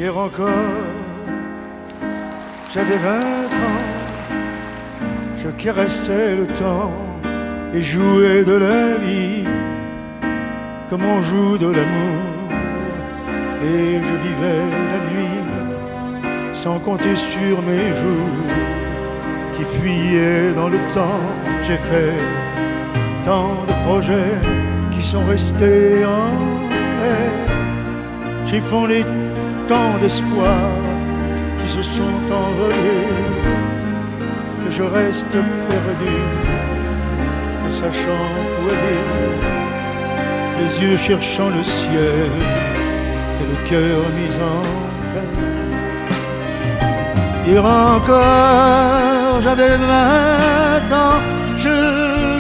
Hier encore, j'avais 20 ans, je caressais le temps et jouais de la vie comme on joue de l'amour. Et je vivais la nuit sans compter sur mes jours qui fuyaient dans le temps. J'ai fait tant de projets qui sont restés en l'air. J'ai fondé tant d'espoirs qui se sont envolés, que je reste perdu, ne sachant où aller, les yeux cherchant le ciel et le cœur mis en terre. Hier encore, j'avais 20 ans, je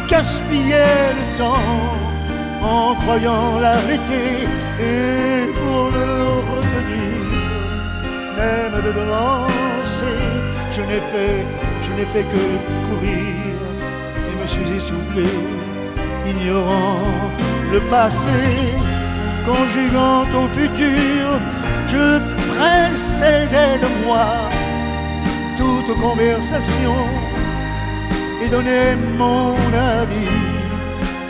gaspillais le temps en croyant l'arrêter et pour le retenir, même de lancer, je n'ai fait que courir et me suis essoufflé, ignorant le passé, conjuguant au futur, je précédais de moi toute conversation et donnais mon avis,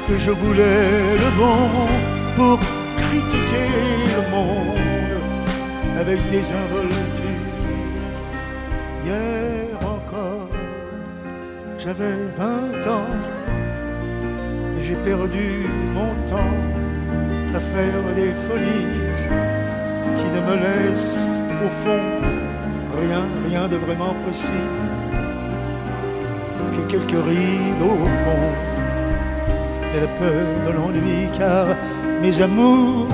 que je voulais le bon pour critiquer le monde avec des involtures. Hier encore, j'avais 20 ans et j'ai perdu mon temps à faire des folies qui ne me laissent au fond rien de vraiment précis, que quelques rides au front et la peur de l'ennui, car mes amours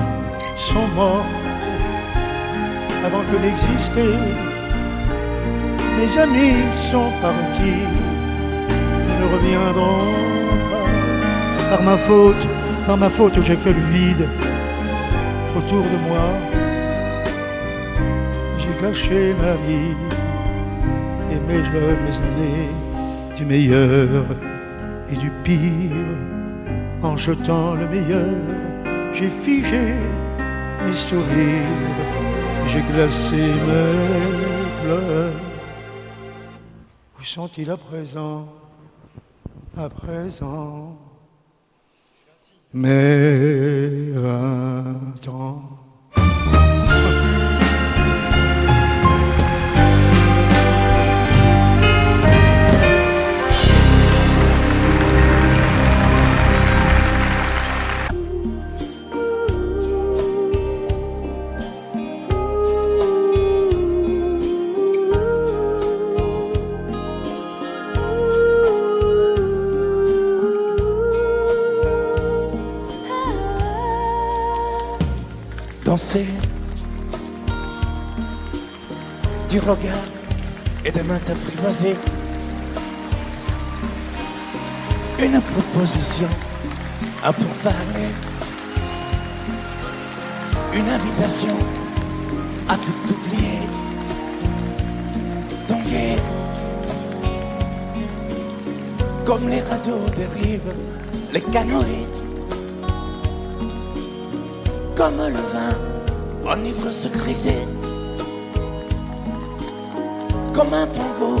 sont mortes avant que d'exister. Mes amis sont partis, ils ne reviendront pas. Par ma faute, j'ai fait le vide autour de moi. J'ai gâché ma vie et mes jeunes années, du meilleur et du pire. En jetant le meilleur, j'ai figé mes sourires, j'ai glacé mes pleurs. Où sont-ils à présent mes 20 ans? Danser du regard et des mains apprivoisées, une proposition à pourparler, une invitation à tout oublier, tanguer comme les radeaux des rives, les canoës, comme le vin enivre se griser, comme un tango,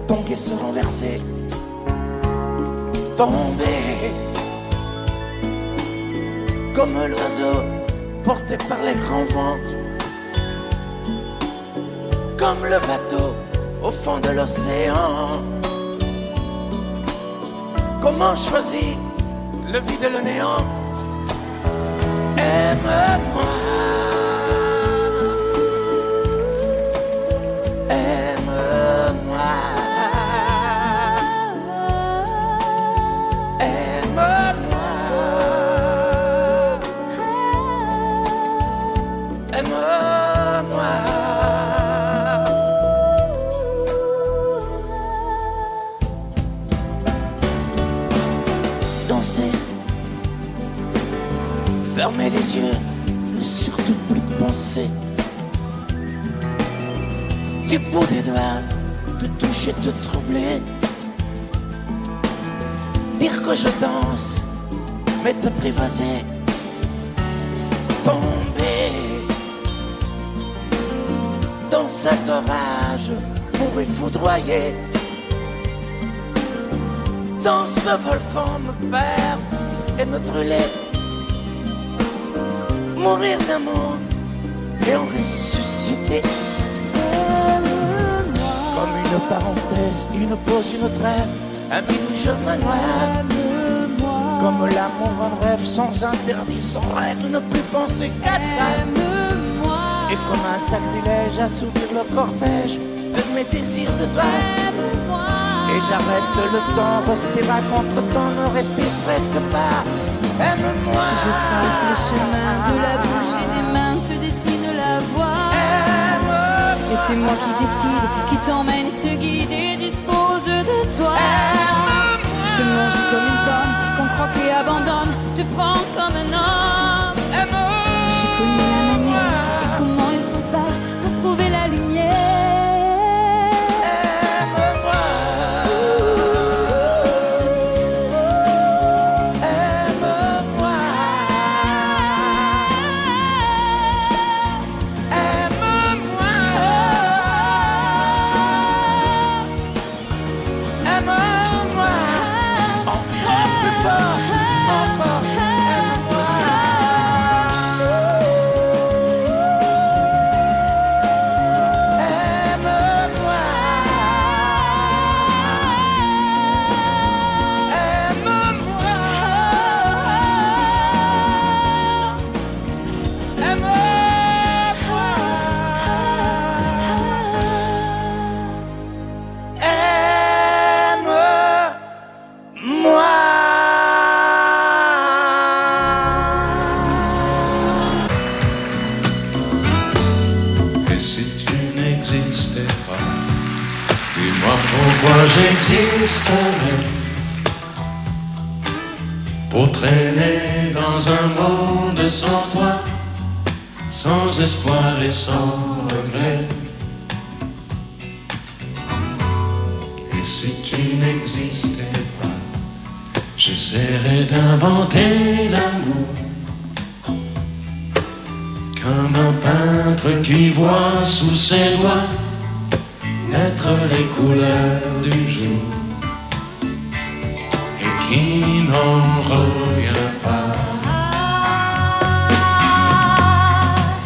tanguer se renverser, tomber, comme l'oiseau porté par les grands vents, comme le bateau au fond de l'océan. Comment choisir le vide et le néant? Aime-moi, aime-moi, aime-moi, aime-moi. Danser, fermer les yeux, ne surtout plus penser. Du bout des doigts, te toucher, te troubler. Dire que je danse, mais t'apprivoiser. Tomber, cet orage pourrait foudroyer. Dans ce volcan me perdre et me brûler. Mourir d'amour et en ressusciter. Comme une parenthèse, une pause, une trêve, un vide où je me noie. Comme l'amour en rêve, sans interdit, sans règle, ne plus penser qu'à ça. Et comme un sacrilège, assouvir le cortège de mes désirs de toi. Et j'arrête le temps, respire à contre-temps, ne respire presque pas. Aime-moi. Je trace le chemin de la bouche et des mains te dessine la voie. Et c'est moi qui décide, qui t'emmène, te guide et dispose de toi. Te manger comme une pomme, qu'on croque et abandonne, te prendre comme un homme. J'ai connu la manière et comment il faut faire pour trouver la lumière. Pourquoi j'existerais pour traîner dans un monde sans toi, sans espoir et sans regret? Et si tu n'existais pas, j'essaierais d'inventer l'amour comme un peintre qui voit sous ses doigts naître les couleurs du jour et qui n'en revient pas.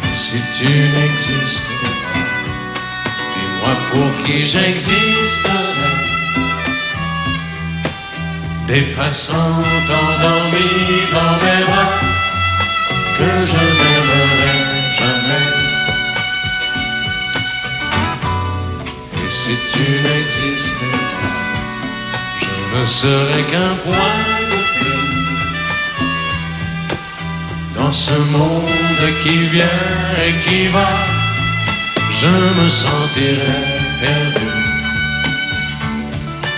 Et si tu n'existais pas, dis-moi pour qui j'existerais. Des passants endormis dans mes bras que je n'aimerais jamais. Si tu n'existais pas, je ne serais qu'un point de plus dans ce monde qui vient et qui va. Je me sentirais perdu.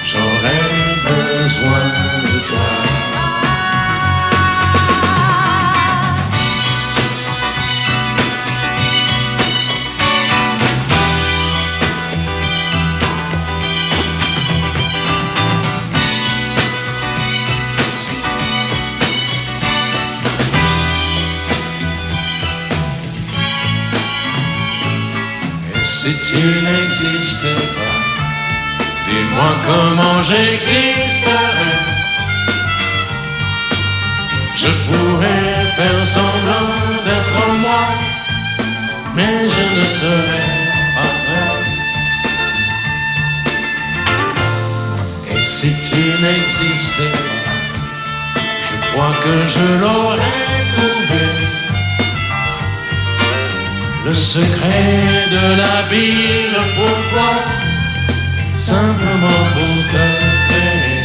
J'aurais besoin de toi. Si tu n'existais pas, dis-moi comment j'existerais. Je pourrais faire semblant d'être moi, mais je ne serais pas vrai. Et si tu n'existais pas, je crois que je l'aurais trouvé. Le secret de la vie, le pourquoi, simplement pour te créer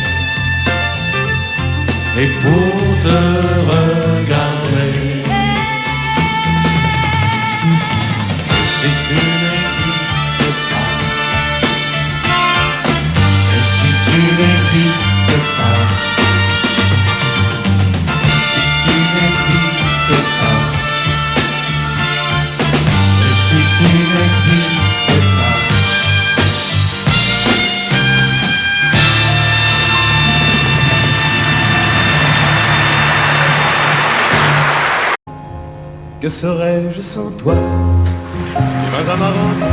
et pour te regarder. Et si tu n'existes pas, et si tu n'existes pas, si tu n'existes pas, tu n'existes pas. Que serais-je sans toi? Les mains amarrantes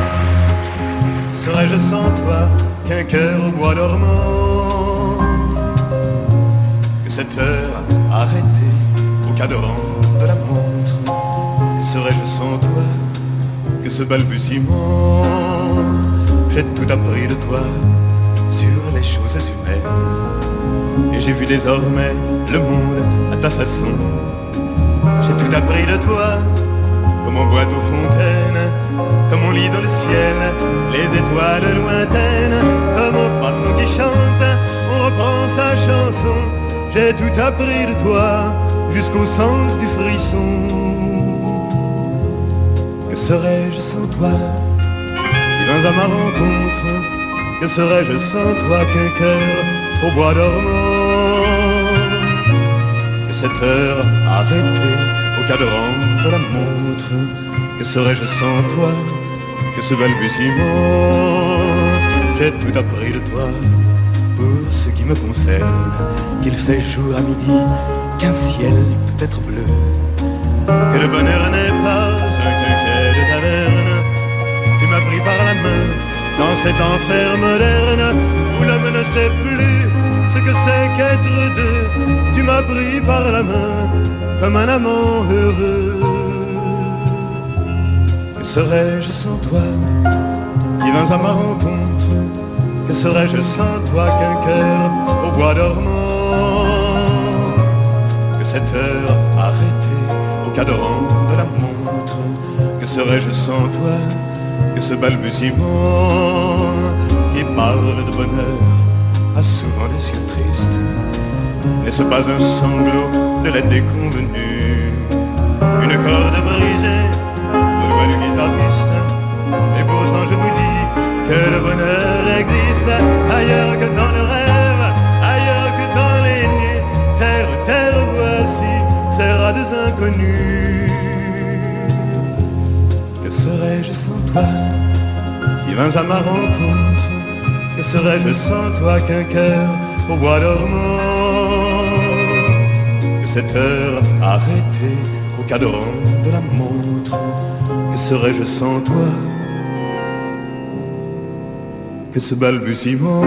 Serais-je sans toi qu'un cœur au bois dormant? Que cette heure arrêtée au cadran de la montre? Que serais-je sans toi que ce balbutiement? J'ai tout appris de toi sur les choses humaines, et j'ai vu désormais le monde à ta façon. J'ai tout appris de toi, comme on boit aux fontaines, comme on lit dans le ciel les étoiles lointaines, comme un passant qui chante, on reprend sa chanson. J'ai tout appris de toi, jusqu'au sens du frisson. Que serais-je sans toi qui vins à ma rencontre? Que serais-je sans toi qu'un cœur au bois dormant? Que cette heure arrêtée au cadran de la montre? Que serais-je sans toi que ce balbutiement? J'ai tout appris de toi pour ce qui me concerne, qu'il fait jour à midi, qu'un ciel peut être bleu, que le bonheur n'est pas un quinquet de taverne. Tu m'as pris par la main dans cet enfer moderne où l'homme ne sait plus ce que c'est qu'être deux. Tu m'as pris par la main comme un amant heureux. Que serais-je sans toi qui vins à ma rencontre? Que serais-je sans toi qu'un cœur au bois dormant? Que cette heure arrêtée au cadran de la montre? Que serais-je sans toi que ce balbutiement qui parle de bonheur a souvent des yeux tristes? N'est-ce pas un sanglot de la déconvenue, une corde brisée au doigt du guitariste? Et pourtant je vous dis que le bonheur existe ailleurs que dans le rêve, ailleurs que dans les nuits. Terre, terre, voici ces rades inconnus. Que serais-je sans toi qui vins à ma rencontre? Que serais-je sans toi qu'un cœur au bois dormant? Que cette heure arrêtée au cadran de la montre? Que serais-je sans toi que ce balbutiement?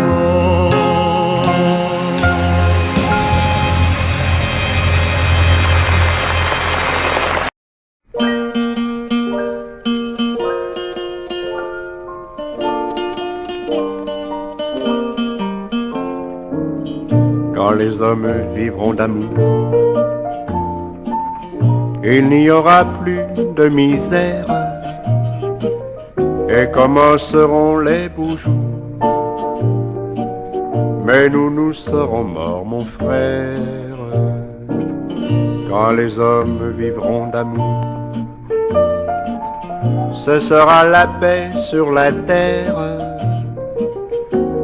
Quand les hommes vivront d'amour, il n'y aura plus de misère, et commenceront les beaux jours. Mais nous serons morts, mon frère, quand les hommes vivront d'amour. Ce sera la paix sur la terre,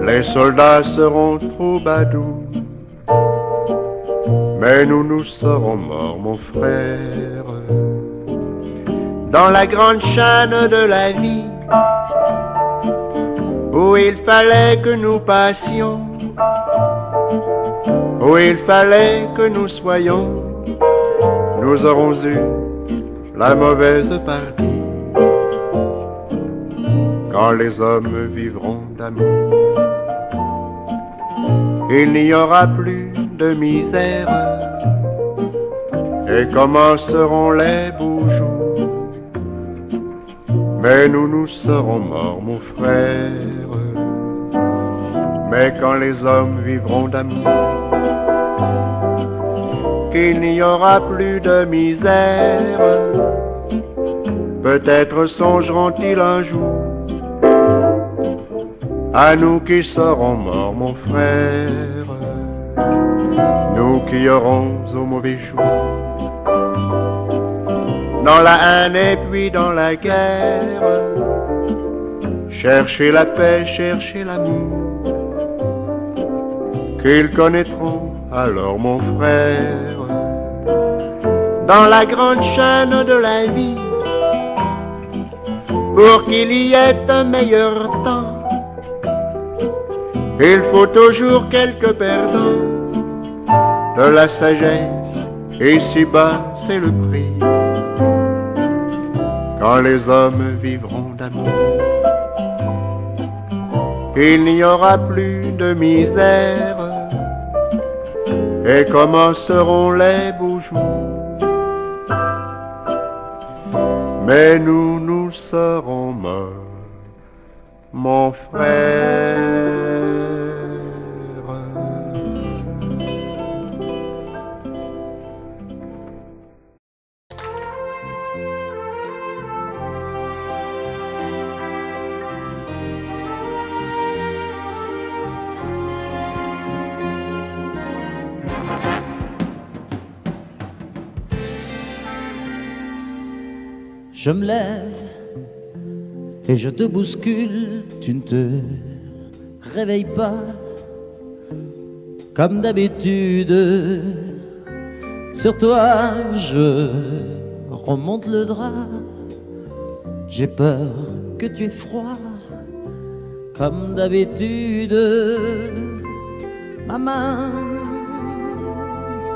les soldats seront troubadours. Mais nous serons morts, mon frère, dans la grande chaîne de la vie, où il fallait que nous passions, où il fallait que nous soyons. Nous aurons eu la mauvaise partie, quand les hommes vivront d'amour. Il n'y aura plus de misère, et commenceront les beaux jours. Mais nous serons morts, mon frère, mais quand les hommes vivront d'amour, qu'il n'y aura plus de misère, peut-être songeront-ils un jour à nous qui serons morts, mon frère, nous qui aurons au mauvais jour, dans la haine et puis dans la guerre, chercher la paix, chercher l'amour, qu'ils connaîtront alors, mon frère, dans la grande chaîne de la vie, pour qu'il y ait un meilleur temps. Il faut toujours quelques perdants, de la sagesse, et si bas c'est le prix, quand les hommes vivront d'amour. il n'y aura plus de misère et commenceront les beaux jours. Mais nous, nous serons morts, mon frère. Je me lève et je te bouscule, tu ne te réveilles pas comme d'habitude. Sur toi je remonte le drap, j'ai peur que tu aies froid comme d'habitude. Ma main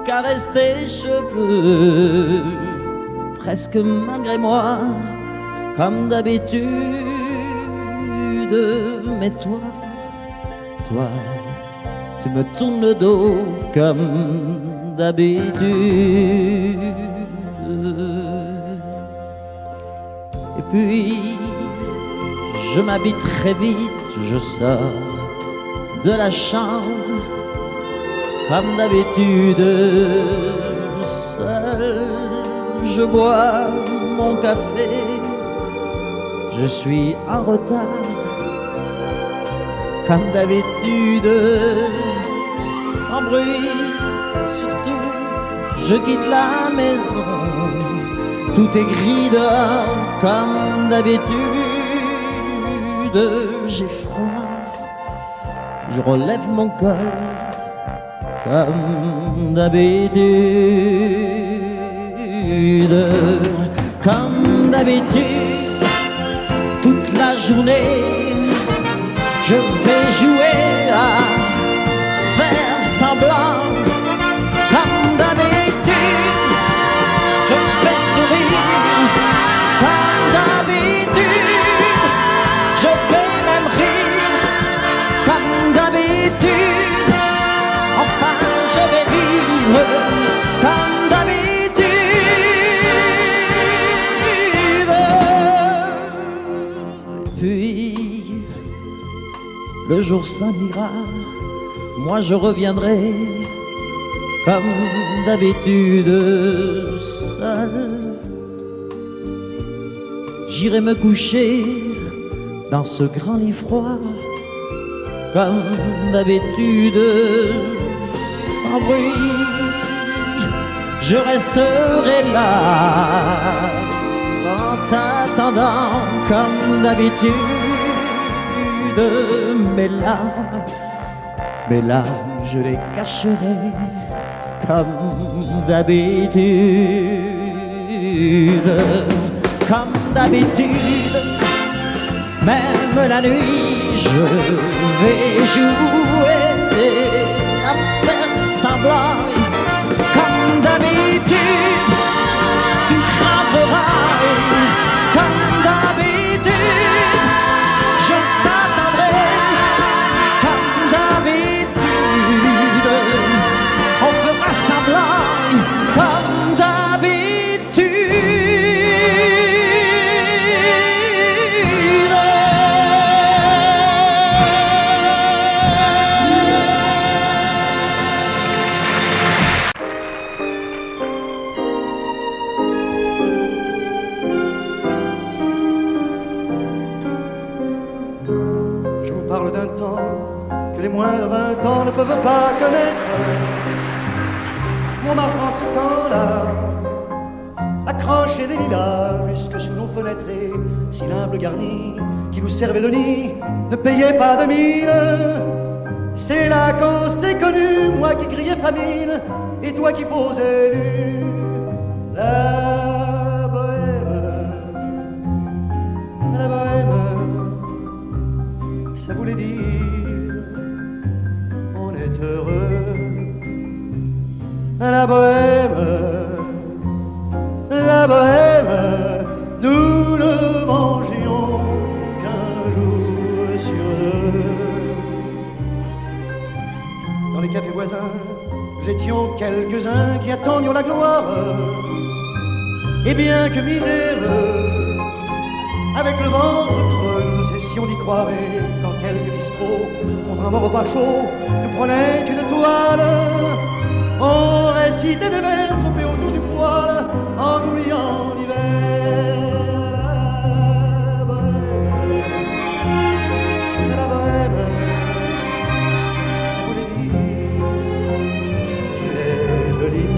caresse tes cheveux presque malgré moi, comme d'habitude. Mais toi, tu me tournes le dos comme d'habitude. Et puis, je m'habille très vite, je sors de la chambre, comme d'habitude, seul. Je bois mon café, je suis en retard, comme d'habitude, sans bruit, surtout, je quitte la maison, tout est gris dehors, comme d'habitude, j'ai froid, je relève mon col, comme d'habitude. Comme d'habitude, toute la journée, je vais jouer à faire semblant. Comme d'habitude, je fais sourire. Comme d'habitude, je vais même rire. Comme d'habitude, enfin je vais vivre. Comme d'habitude. Puis, le jour s'en ira, moi je reviendrai, comme d'habitude, seul. J'irai me coucher dans ce grand lit froid, comme d'habitude, sans bruit. Je resterai là, en t'attendant comme d'habitude. Mes larmes, je les cacherai comme d'habitude. Comme d'habitude, même la nuit, je vais jouer à faire semblant. Comme d'habitude, tu rentreras. Comme d'habitude, je t'attendrai. Comme d'habitude, on fera semblant. Comme d'habitude. D'un temps que les moins de 20 ans ne peuvent pas connaître. On marche en ce temps-là, accrochés des lilas jusque sous nos fenêtres, et si l'humble garni qui nous servait de nid ne payait pas de mine. C'est là qu'on s'est connus, moi qui criais famine et toi qui posais nu. La bohème, ça voulait dire on est heureux. La bohème, nous ne mangions qu'un jour sur deux. étions quelques-uns qui attendions la gloire. Et bien que miséreux, avec le ventre creux, nous ne cessions d'y croire. Et dans quelques bistrots, contre un bon repas chaud, nous prenaient une toile. On récitait des vers groupés autour du poêle, en oubliant l'hiver. La bohème, si vous les dites, tu es jolie.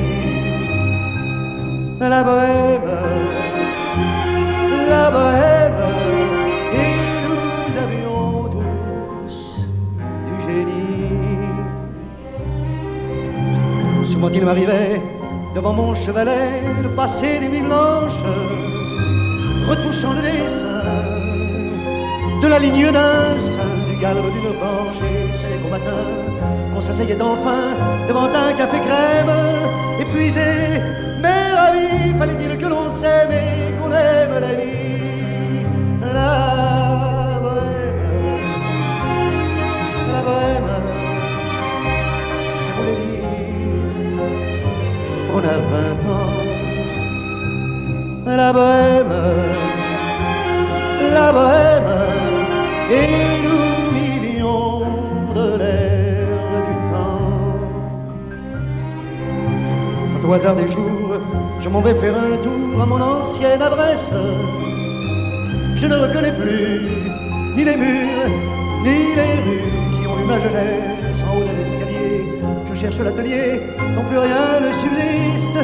La bohème, et nous avions tous du génie. Souvent il m'arrivait, devant mon chevalet, de passer des nuits blanches, retouchant le dessin de la ligne d'un sein, du galbe d'une branche. Et c'est qu'au matin, qu'on s'asseyait enfin devant un café crème, épuisé, mais ravi, fallait-il que l'on s'aime et qu'on aime la vie. La bohème, c'est pour les vies. On a 20 ans. La bohème, et nous vivions de l'air du temps. Au hasard des jours, je m'en vais faire un tour à mon ancienne adresse. Je ne reconnais plus ni les murs, ni les rues qui ont eu ma jeunesse. En haut de l'escalier, je cherche l'atelier dont plus rien ne subsiste.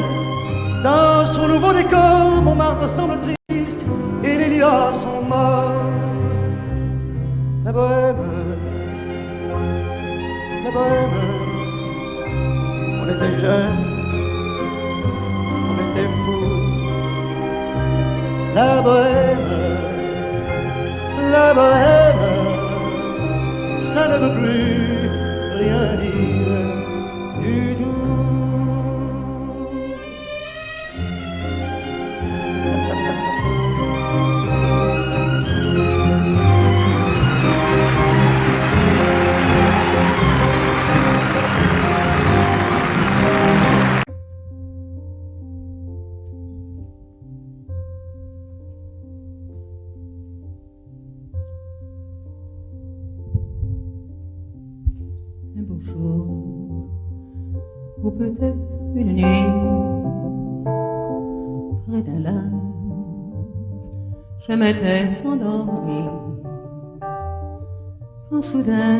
Dans son nouveau décor, mon marbre semble triste et les lilas sont morts. La bohème, on était jeunes, on était fous. La bohème, ça ne veut plus rien dire du tout. Un beau jour, ou peut-être une nuit, près d'un lac, je m'étais endormi, quand soudain,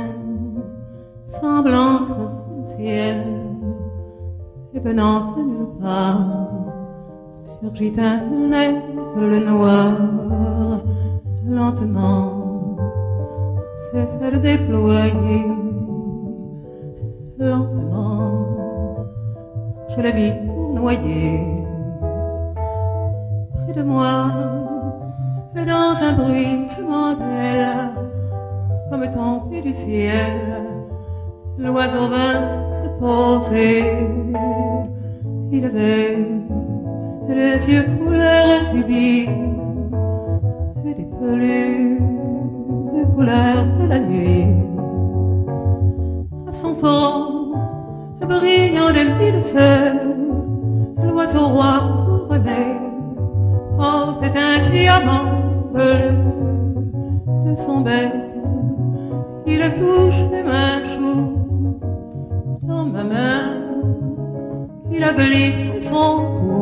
semblant le ciel, et venant de nulle part, surgit un aigle noir, lentement, cessa de déployer. Lentement, je le vis noyer près de moi, et dans un bruissement d'ailes, comme tombé du ciel, l'oiseau vint se poser. Il avait les yeux couleur rubis et des peluches couleur de la nuit. À son fond, brillant des mille feux, l'oiseau roi couronné portait un diamant bleu. De son bec, il touche les mains chaudes. Dans ma main, il a glissé son cou.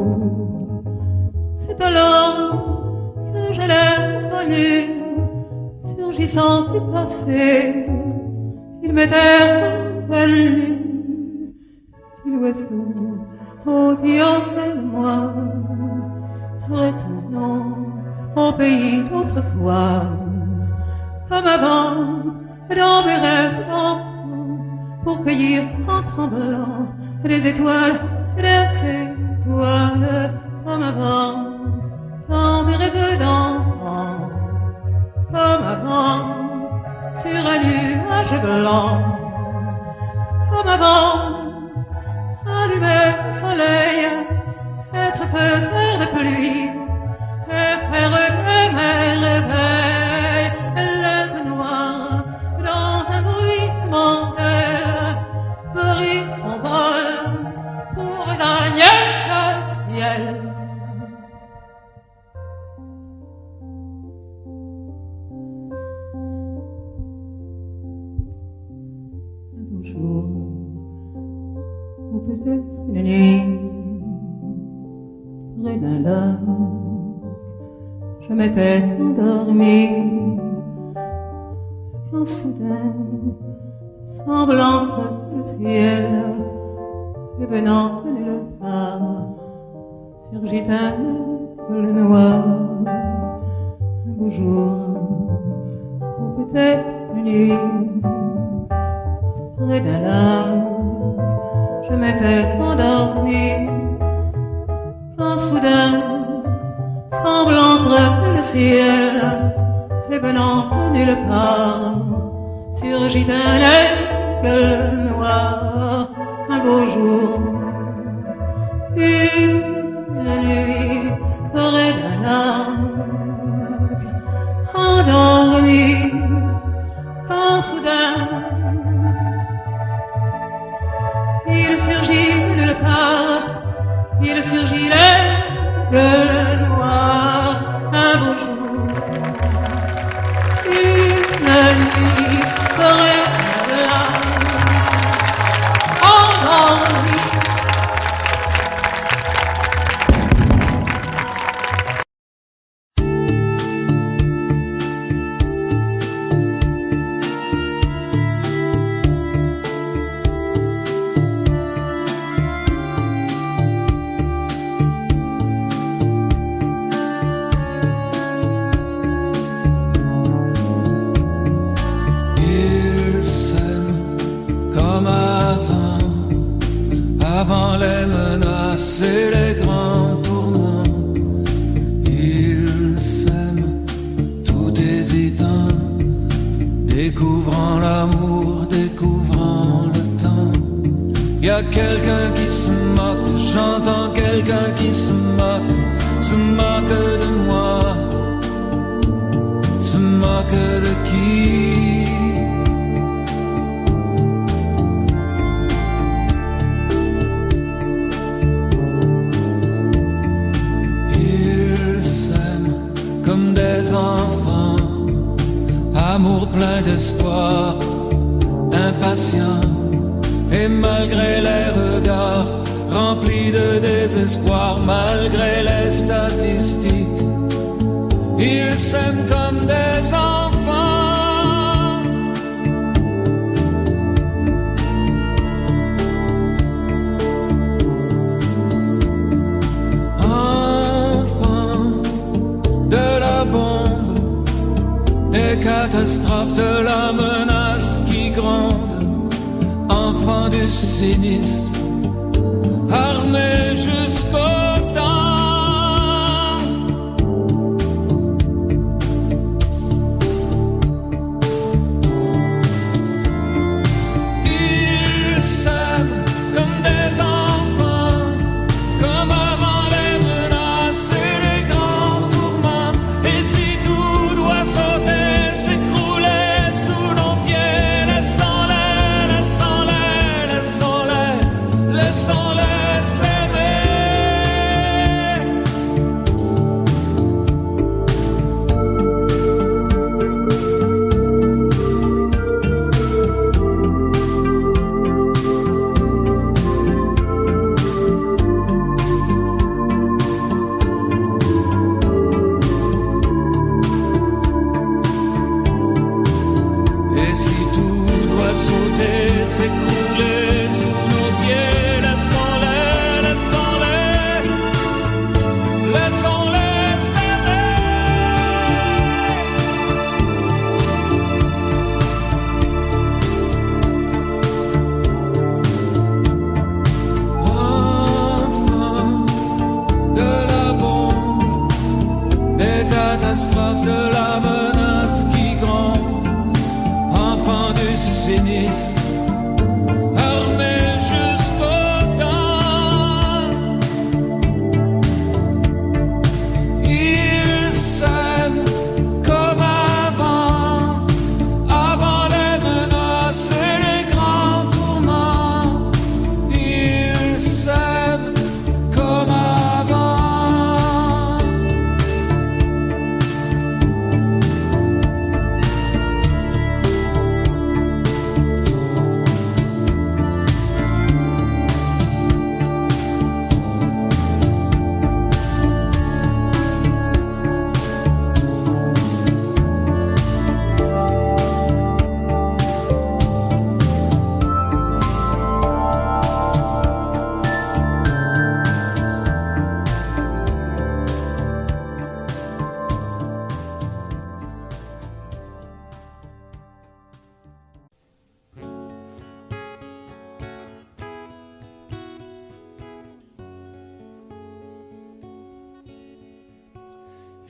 C'est alors que je l'ai connu, surgissant du passé. Il m'était revenu. L'oiseau, oh Dieu, emmène-moi, retournons au pays d'autrefois, comme avant, dans mes rêves d'enfant, pour cueillir en tremblant les étoiles, comme avant, dans mes rêves d'enfant, comme avant, sur un nuage blanc, comme avant. Allumer le soleil, être faiseur de pluie, et faire de merveilles, l'œuf noir, dans un bruissement d'air, brille son vol. m'étais endormie quand soudain, semblant que le ciel et venant de nulle part, surgit un col noir. Un beau jour, ou peut-être une nuit, près d'un lac, je m'étais endormie quand soudain, semblant crever le ciel et venant de nulle part, surgit un aigle noir. Un beau jour, une nuit, près d'un lac, endormi, quand soudain, il surgit de nulle part, il surgit l'aigle noir. Un beau jour, une nuit, près d'un lac, endormi. Avant les menaces et les grands tourments, ils s'aiment tout hésitant, découvrant l'amour, découvrant le temps. Y a quelqu'un qui se moque, j'entends quelqu'un qui se moque de moi, se moque de qui? Comme des enfants, amour plein d'espoir, impatient, et malgré les regards remplis de désespoir, malgré les statistiques, ils s'aiment comme des enfants. Des catastrophes, de la menace qui gronde, enfants du cynisme, armés jusqu'au temps. Ils s'aiment comme des enfants, comme avant les menaces et les grands tourments. Et si tout doit sauter,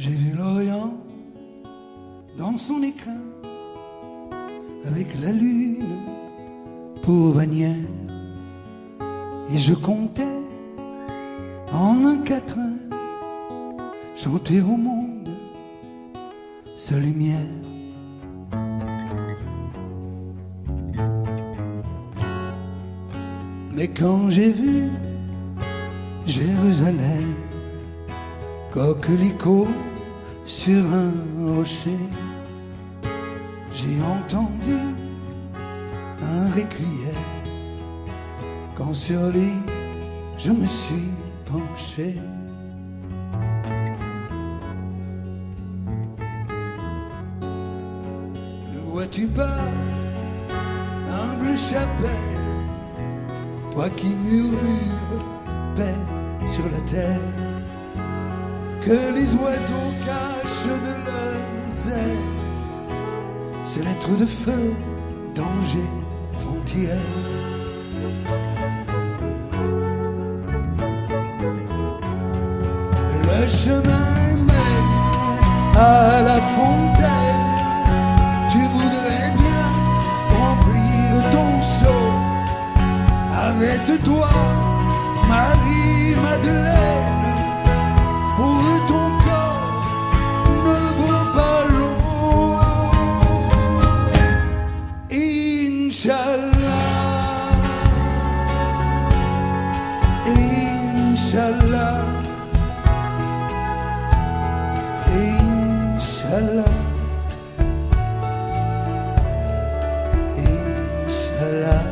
J'ai vu l'Orient dans son écrin, avec la lune pour bannière, et je comptais en un quatrain chanter au monde sa lumière. Mais quand j'ai vu Jérusalem, coquelicot sur un rocher, j'ai entendu un requiem. Quand sur lui je me suis penché, ne vois-tu pas, humble chapelle, toi qui murmures paix sur la terre, que les oiseaux cachent de leurs ailes ces lettres de feu, danger, frontière. Le chemin mène à la fontaine, tu voudrais bien remplir ton seau. Arrête-toi, Marie-Madeleine, pour ton corps ne vaut pas l'eau. Inch'Allah, Inch'Allah, Inch'Allah, Inch'Allah.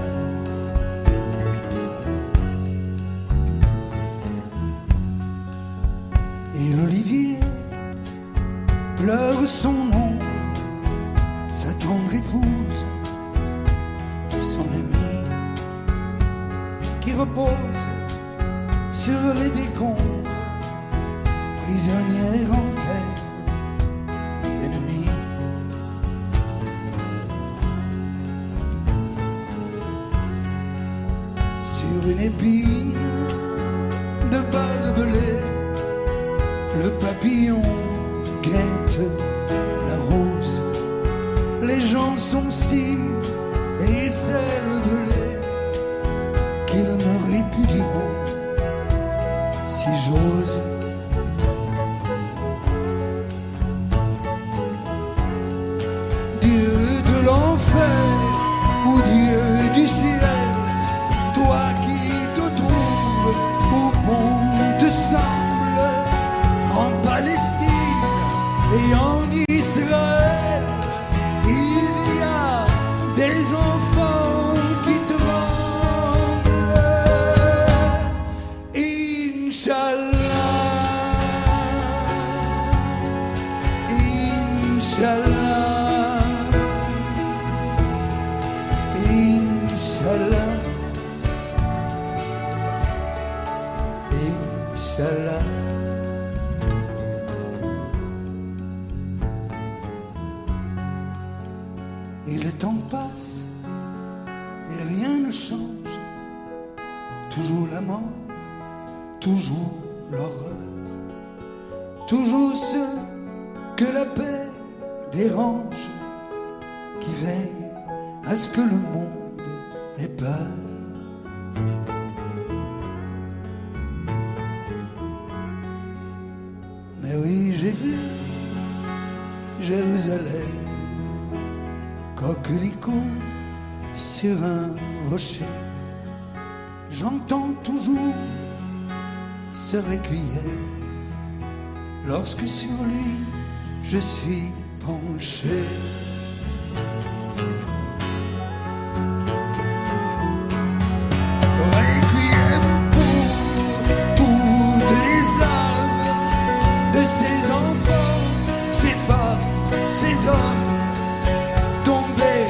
Et l'olivier pleure son ombre, sa tendre épouse, son ami, qui repose sur les décombres, prisonnière en terre, ennemie. Sur une épine de barbelé, le papillon guette la rose. Les gens sont si écervelés qu'ils me répudieront si j'ose. Dieu de l'enfer ou Dieu du ciel, toi qui te trouves au pont de Semble, en Palestine et en Israël, il y a des enfants qui tremblent. Inch'Allah, Inch'Allah, Inch'Allah, Inch'Allah. Et le temps passe et rien ne change, toujours la mort, toujours l'horreur, toujours ceux que la paix dérange, qui veillent à ce que le monde ait peur. Mais oui, j'ai vu Jérusalem, coquelicot sur un rocher. J'entends toujours ce requiem lorsque sur lui je suis penché. Requiem pour toutes les âmes de ces enfants, ces femmes, ces hommes tombés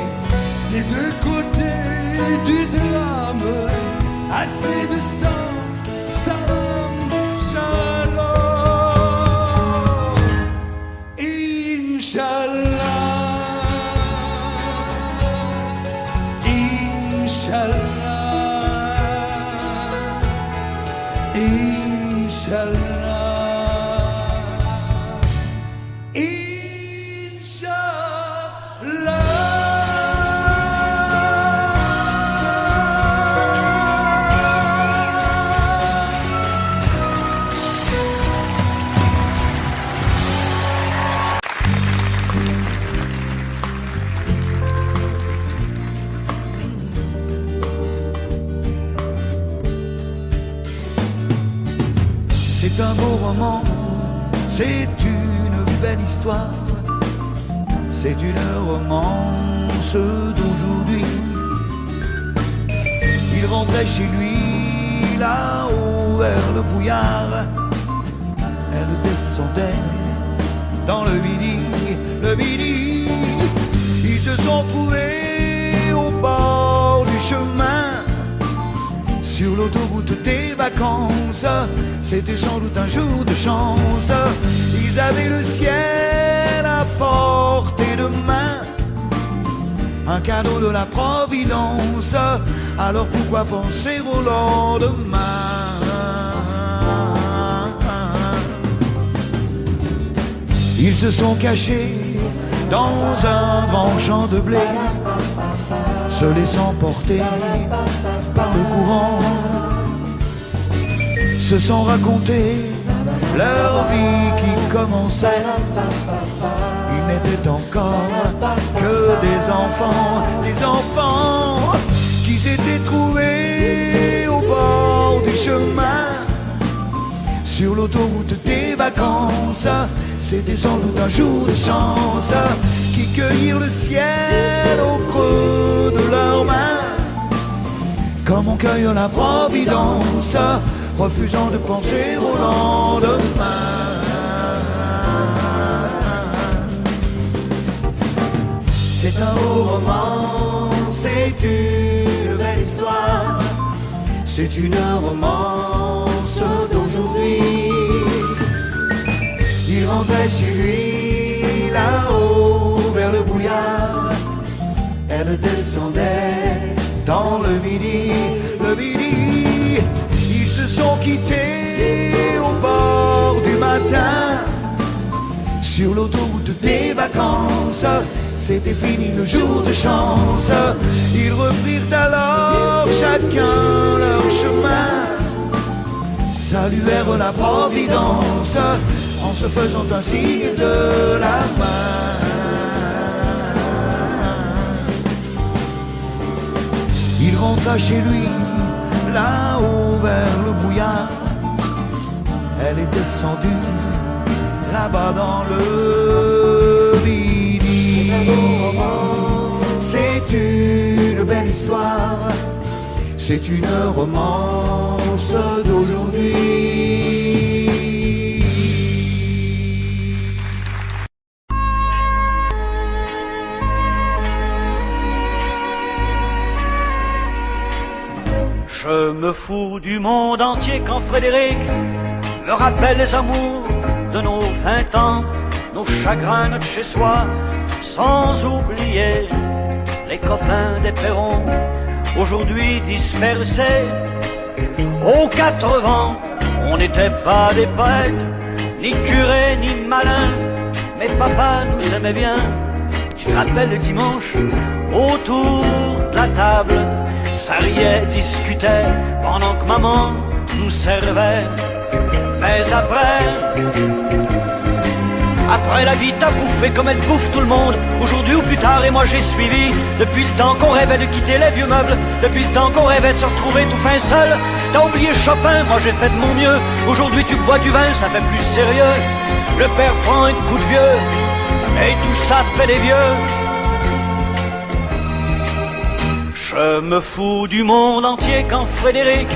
des deux côtés du drame, assez de sang, salam, shalom. Inch'Allah, Inch'Allah, Inch'Allah, C'est un beau roman, c'est une belle histoire, c'est une romance d'aujourd'hui. Il rentrait chez lui, là-haut vers le brouillard. Elle descendait dans le midi, le midi. Ils se sont trouvés au bord du chemin, sur l'autoroute des vacances. C'était sans doute un jour de chance. Ils avaient le ciel à portée de main, un cadeau de la Providence. Alors pourquoi penser au lendemain? Ils se sont cachés dans un grand champ de blé, se laissant porter par le courant, se sont racontés leur vie qui commençait. Ils n'étaient encore que des enfants qui s'étaient trouvés au bord du chemin, sur l'autoroute des vacances. C'était sans doute un jour de chance, qui cueillirent le ciel au creux de leurs mains, comme on cueille la Providence, refusant de penser au lendemain. C'est un beau roman, c'est une belle histoire, c'est une romance d'aujourd'hui. Il rentrait chez lui, là-haut vers le brouillard. Elle descendait dans le midi, le midi. Ils se sont quittés au bord du matin, sur l'autoroute des vacances. C'était fini le jour de chance. Ils reprirent alors chacun leur chemin, saluèrent la Providence en se faisant un signe de la main. Il rentra chez lui, là-haut vers le brouillard. Elle est descendue là-bas dans le midi. C'est une belle histoire, c'est une romance d'aujourd'hui. Je me fous du monde entier quand Frédéric me rappelle les amours de nos 20 ans, nos chagrins, notre chez-soi, sans oublier les copains des perrons, aujourd'hui dispersés aux 80. On n'était pas des poètes, ni curés, ni malins, mais papa nous aimait bien. Tu te rappelles le dimanche, autour de la table, ça riait, discutait, pendant que maman nous servait. Mais après la vie t'a bouffé comme elle bouffe tout le monde, aujourd'hui ou plus tard, et moi j'ai suivi. Depuis le temps qu'on rêvait de quitter les vieux meubles, depuis le temps qu'on rêvait de se retrouver tout fin seul. T'as oublié Chopin, moi j'ai fait de mon mieux. Aujourd'hui tu bois du vin, ça fait plus sérieux. Le père prend un coup de vieux, et tout ça fait des vieux. Je me fous du monde entier quand Frédéric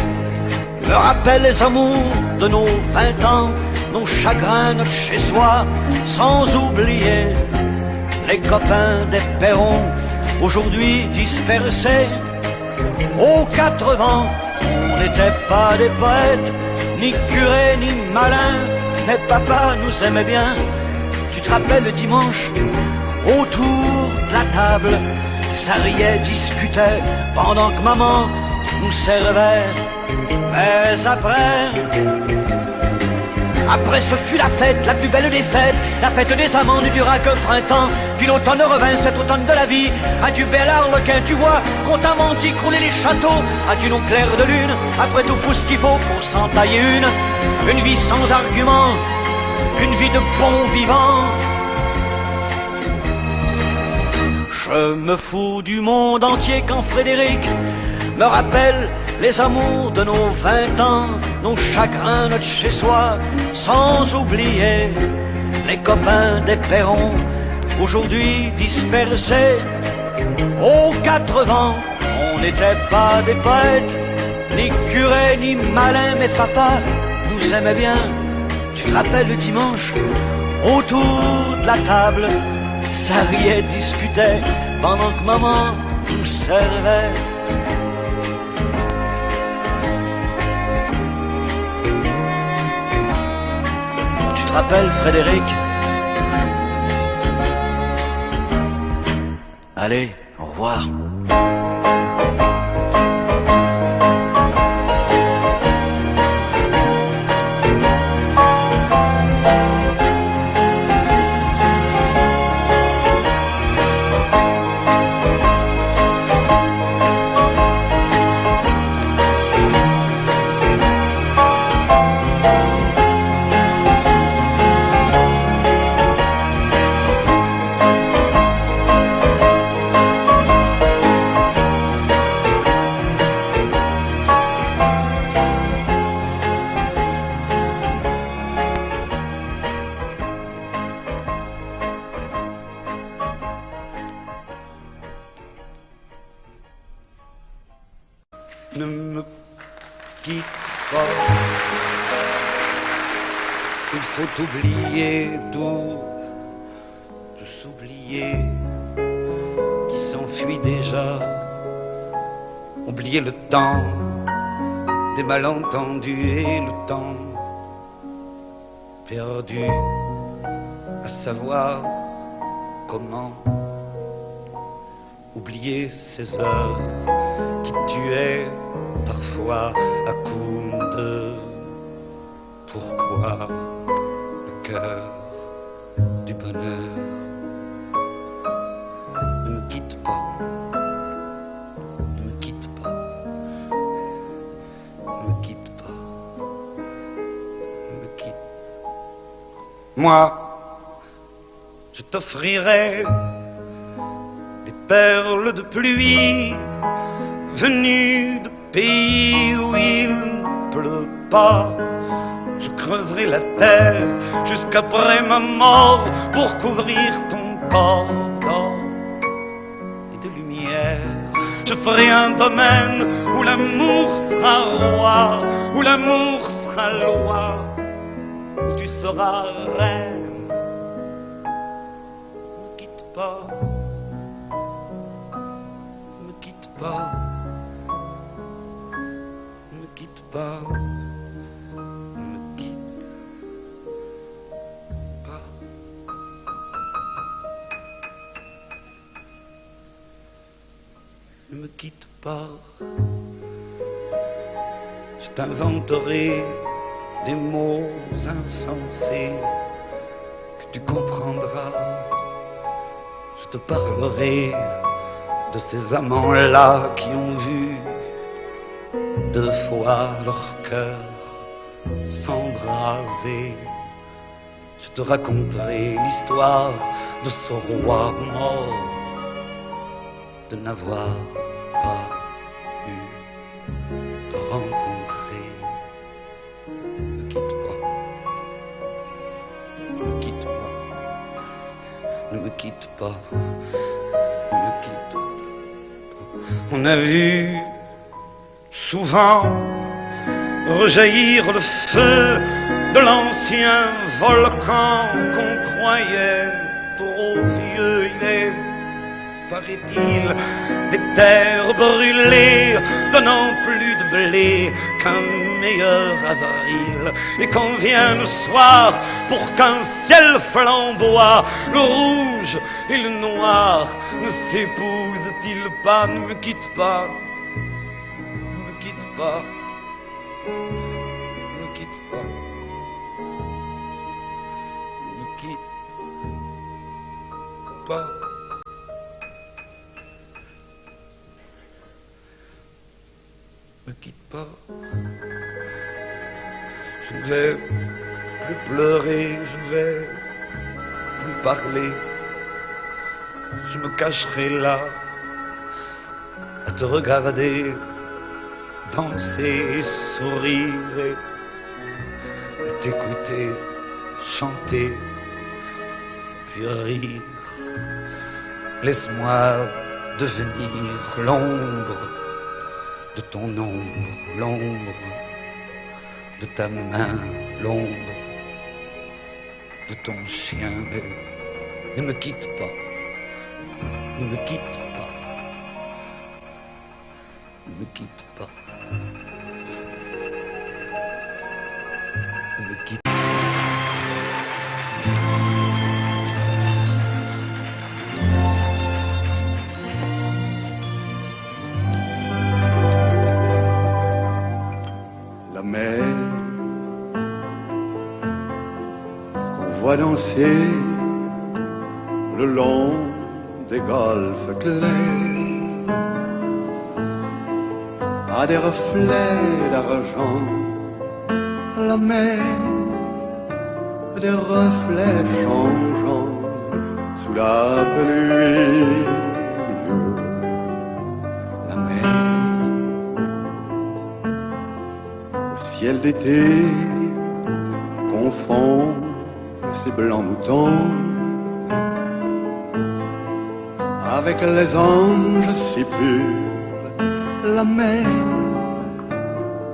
me rappelle les amours de nos 20 ans, nos chagrins, notre chez-soi, sans oublier les copains des perrons, aujourd'hui dispersés aux 80. On n'était pas des poètes, ni curés, ni malins, mais papa nous aimait bien. Tu te rappelles le dimanche, autour de la table, ça riait, discutait, pendant que maman nous servait. Mais après ce fut la fête, la plus belle des fêtes. La fête des amants ne dura que printemps, puis l'automne revint, cet automne de la vie. Adieu bel arlequin, tu vois qu'on t'a menti, crouler les châteaux. Adieu non clair de lune, après tout faut ce qu'il faut pour s'en tailler une vie sans argument, une vie de bon vivant. Je me fous du monde entier quand Frédéric me rappelle les amours de nos 20 ans, nos chagrins, notre chez-soi, sans oublier les copains des perrons, aujourd'hui dispersés aux 4 vents. On n'était pas des poètes, ni curés, ni malins, mais papa nous aimait bien. Tu te rappelles le dimanche, autour de la table, ça riait, discutait, pendant que maman nous servait. Tu te rappelles, Frédéric? Allez, au revoir. Ne me quitte pas. Il faut oublier tout s'oublier qui s'enfuit déjà. Oublier le temps des malentendus et le temps perdu à savoir comment. Oublier ces heures qui tuaient parfois à coups de pourquoi le cœur du bonheur. Ne me quitte pas, ne me quitte pas, ne me quitte pas, ne me quitte. Moi, je t'offrirai des perles de pluie venues de pays où il ne pleut pas. Je creuserai la terre jusqu'après ma mort pour couvrir ton corps d'or et de lumière. Je ferai un domaine où l'amour sera roi, où l'amour sera loi, où tu seras reine. Ne me quitte pas, ne me quitte pas. Ne me quitte pas, ne me quitte pas. Ne me quitte pas. Je t'inventerai des mots insensés que tu comprendras. Je te parlerai de ces amants-là qui ont vu 2 fois leur cœur s'embraser. Je te raconterai l'histoire de ce roi mort, de n'avoir pas pu te rencontrer. Ne quitte pas, ne me quitte pas, ne me quitte pas, ne me quitte pas. On a vu souvent rejaillir le feu de l'ancien volcan qu'on croyait trop vieux. Il est, paraît-il, des terres brûlées donnant plus de blé qu'un meilleur avril. Et qu'on vient le soir pour qu'un ciel flamboie, le rouge et le noir ne s'épousent-ils pas? Ne me quitte pas, ne me quitte pas, ne me quitte pas, ne me quitte pas. Ne me quitte pas. Je ne vais plus pleurer, je ne vais plus parler. Je me cacherai là à te regarder danser, sourire et t'écouter chanter, puis rire. Laisse-moi devenir l'ombre de ton ombre, l'ombre de ta main, l'ombre de ton chien. Mais ne me quitte pas, ne me quitte pas, ne me quitte pas, ne me quitte pas. La mer qu'on voit danser le long des golfes clairs a des reflets d'argent. La mer a des reflets changeants sous la pluie. La mer au ciel d'été confond ses blancs moutons avec les anges si purs. La mer,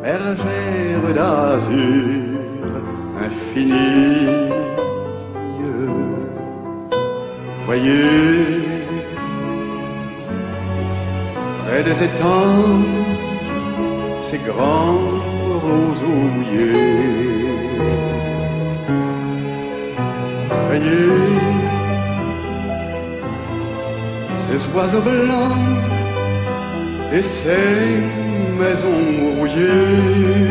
bergère d'azur infinie. Voyez, près des étangs, ces grands roseaux mouillés. Voyez, ces oiseaux blancs et ces maisons rouillées.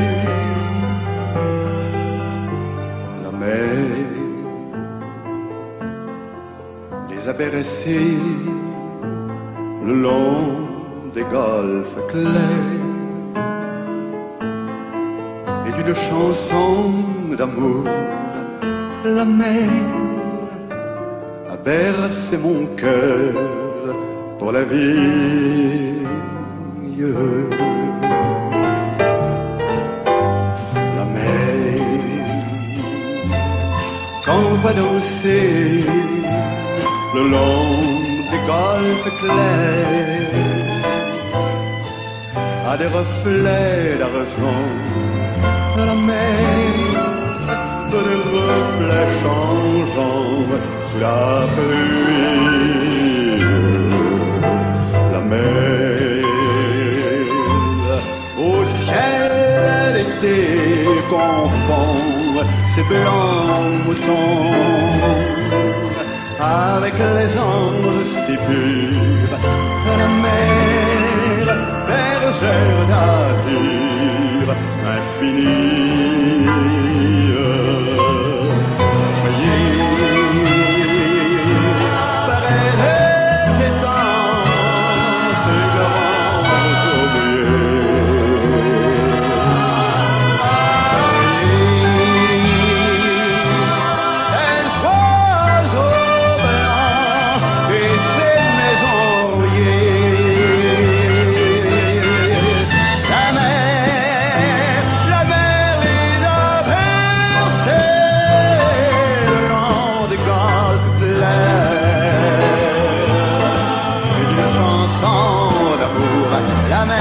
La mer les a bercés le long des golfes clairs et d'une chanson d'amour. La mer a bercé mon cœur pour la vie. La mer qu'on voit danser le long des golfes clairs a des reflets d'argent. La mer de des reflets changeants sous la pluie. La mer au ciel d'été confond ses blancs moutons avec les anges si purs. La mer, bergère d'azur infinie. Voyez, près des étangs, ces grands roseaux mouillés. Ces oiseaux blancs et ces maisons rouillées. La mer les a bercés le long des golfes clairs et d'une chanson d'amour. La mer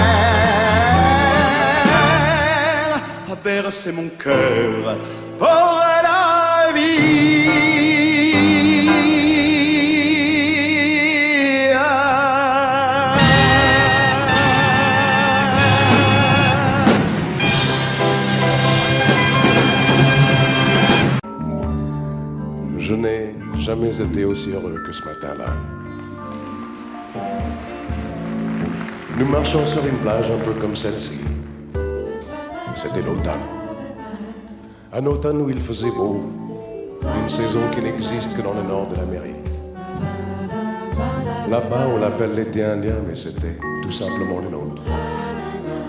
a bercé mon cœur pour la vie. Je n'ai jamais été aussi heureux que ce matin-là. Nous marchions sur une plage un peu comme celle-ci. C'était l'automne. Un automne où il faisait beau, une saison qui n'existe que dans le nord de l'Amérique. Là-bas, on l'appelle l'été indien, mais c'était tout simplement le nôtre.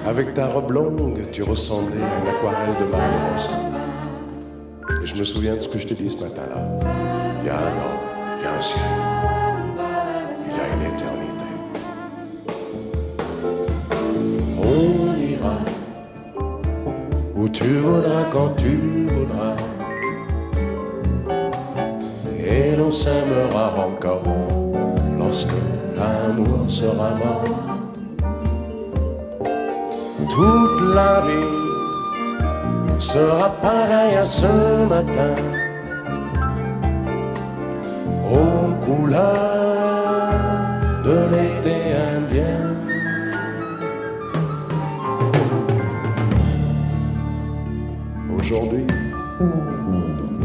Avec ta robe longue, tu ressemblais à une aquarelle de Mario Rossi. Et je me souviens de ce que je t'ai dit ce matin-là. Il y a un an, il y a un siècle, il y a une éternité. On ira tu voudras quand tu voudras, et l'on s'aimera encore lorsque l'amour sera mort. Toute la vie sera pareille à ce matin, aux couleurs de l'été indien. Aujourd'hui,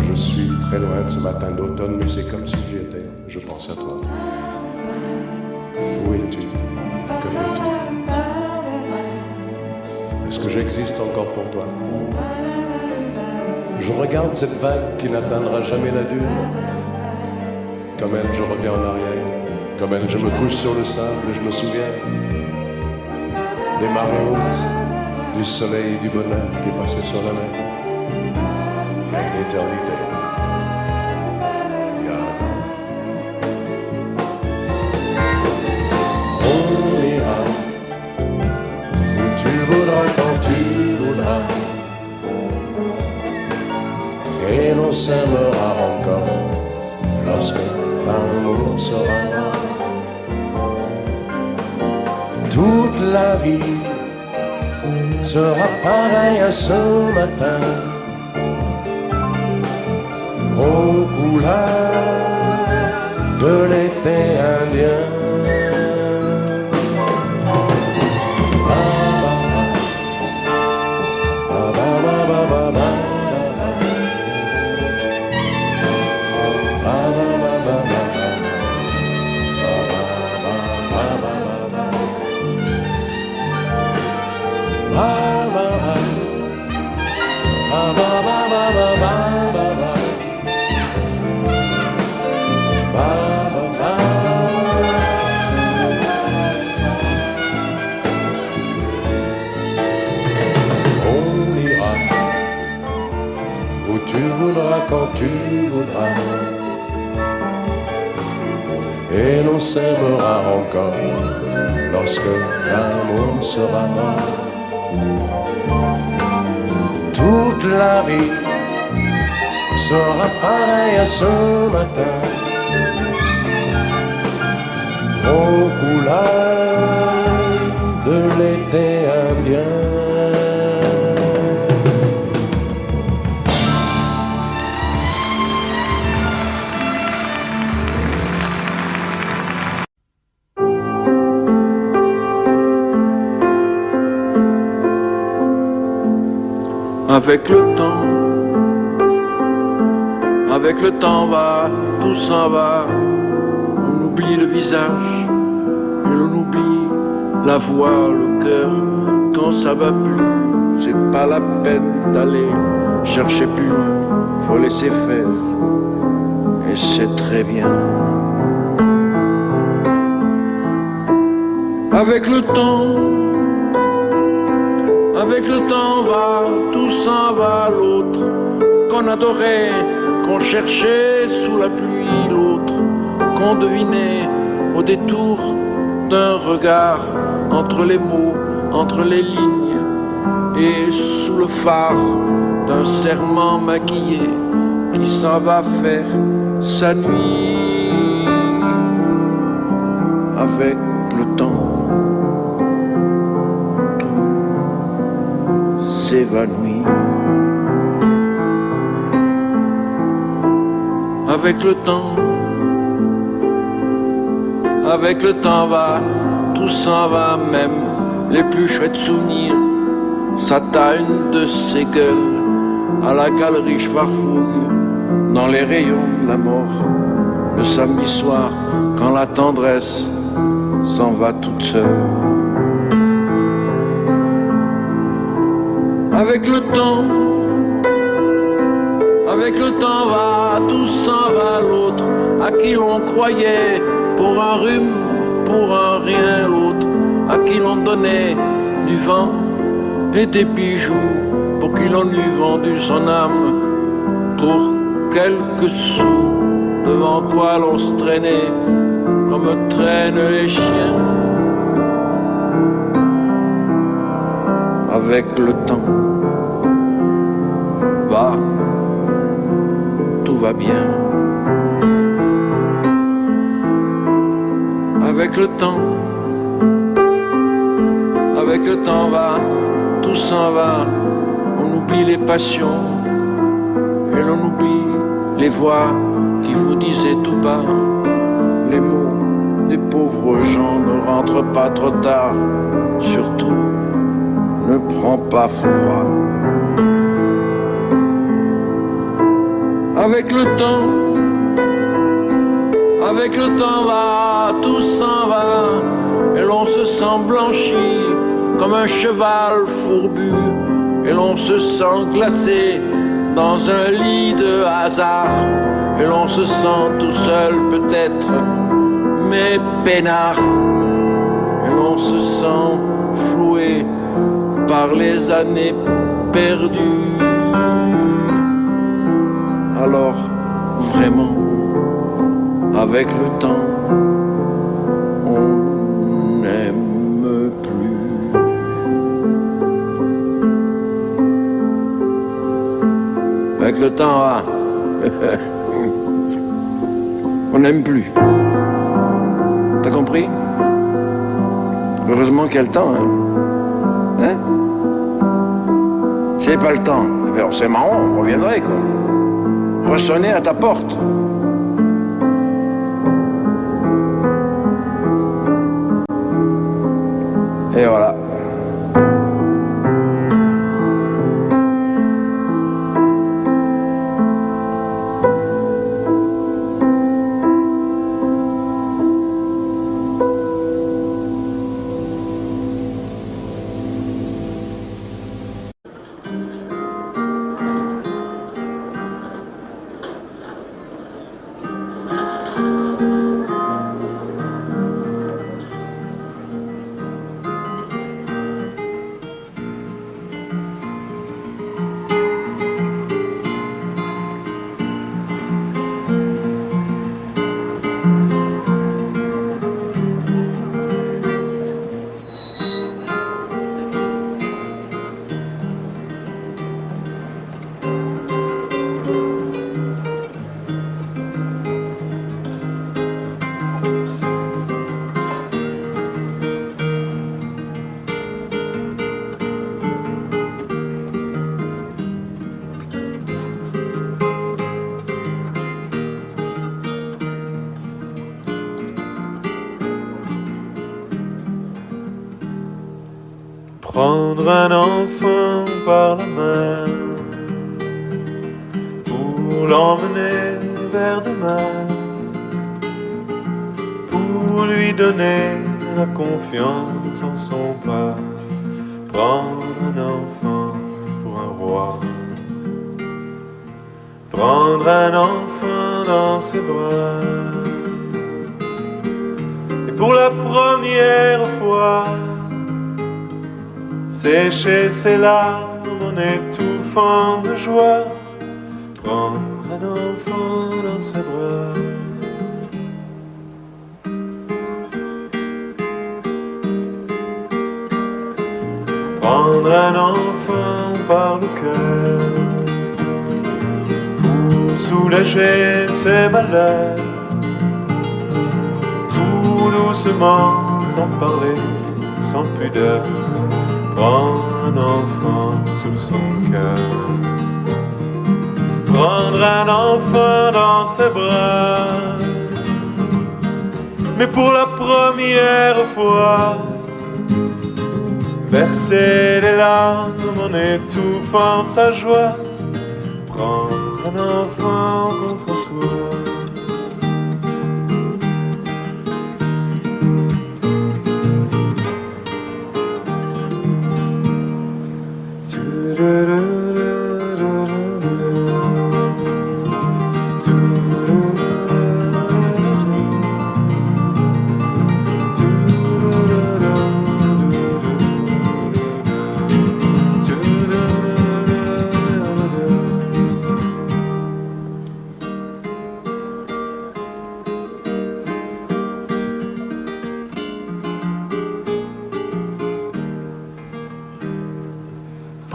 je suis très loin de ce matin d'automne, mais c'est comme si j'y étais. Je pense à toi. Où es-tu? Que fais-tu? Est-ce que j'existe encore pour toi? Je regarde cette vague qui n'atteindra jamais la dune. Comme elle, je reviens en arrière. Comme elle, je me couche sur le sable et je me souviens des marées hautes, du soleil et du bonheur qui passaient sur la mer. Et l'éternité. On ira où tu voudras quand tu voudras, et l'on s'aimera encore lorsque l'amour sera mort. Toute la vie sera pareille à ce matin, aux couleurs de l'été indien. Quand tu voudras, et l'on s'aimera encore lorsque l'amour sera mort. Toute la vie sera pareille à ce matin, aux couleurs de l'été indien. Avec le temps va, tout s'en va. On oublie le visage, et l'on oublie la voix, le cœur. Quand ça va plus, c'est pas la peine d'aller chercher plus loin. Faut laisser faire, et c'est très bien. Avec le temps va, tout s'en va, l'autre qu'on adorait, qu'on cherchait sous la pluie, l'autre qu'on devinait au détour d'un regard, entre les mots, entre les lignes, et sous le phare d'un serment maquillé qui s'en va faire sa nuit. Avec le temps, s'évanouit. Avec le temps va, tout s'en va, même les plus chouettes souvenirs. Ça t'a une de ces gueules à la galerie Schwarfouille, dans les rayons de la mort, le samedi soir, quand la tendresse s'en va toute seule. Avec le temps va, tout s'en va, l'autre à qui l'on croyait pour un rhume, pour un rien, l'autre à qui l'on donnait du vent et des bijoux, pour qui l'on eût vendu son âme pour quelques sous. Devant toi l'on se traînait comme traînent les chiens. Avec le temps bas, tout va bien. Avec le temps va, tout s'en va, on oublie les passions et l'on oublie les voix qui vous disaient tout bas les mots des pauvres gens. Ne rentre pas trop tard, surtout ne prends pas froid. Avec le temps va, tout s'en va, et l'on se sent blanchi comme un cheval fourbu, et l'on se sent glacé dans un lit de hasard, et l'on se sent tout seul peut-être, mais peinard, et l'on se sent floué par les années perdues. Alors, vraiment, avec le temps, on n'aime plus. Avec le temps, ah, on n'aime plus. T'as compris? Heureusement qu'il y a le temps, hein? Hein? S'il n'y avait pas le temps, eh bien, c'est marrant, on reviendrait, quoi. Ressonner à ta porte. Et voilà. Prendre un enfant par la main pour l'emmener vers demain, pour lui donner la confiance en son pas. Prendre un enfant pour un roi, prendre un enfant dans ses bras, et pour la première fois sécher ses larmes en étouffant de joie, prendre un enfant dans ses bras. Prendre un enfant par le cœur pour soulager ses malheurs, tout doucement, sans parler, sans pudeur. Prendre un enfant sous son cœur, prendre un enfant dans ses bras, mais pour la première fois verser les larmes en étouffant sa joie, prendre un enfant contre soi.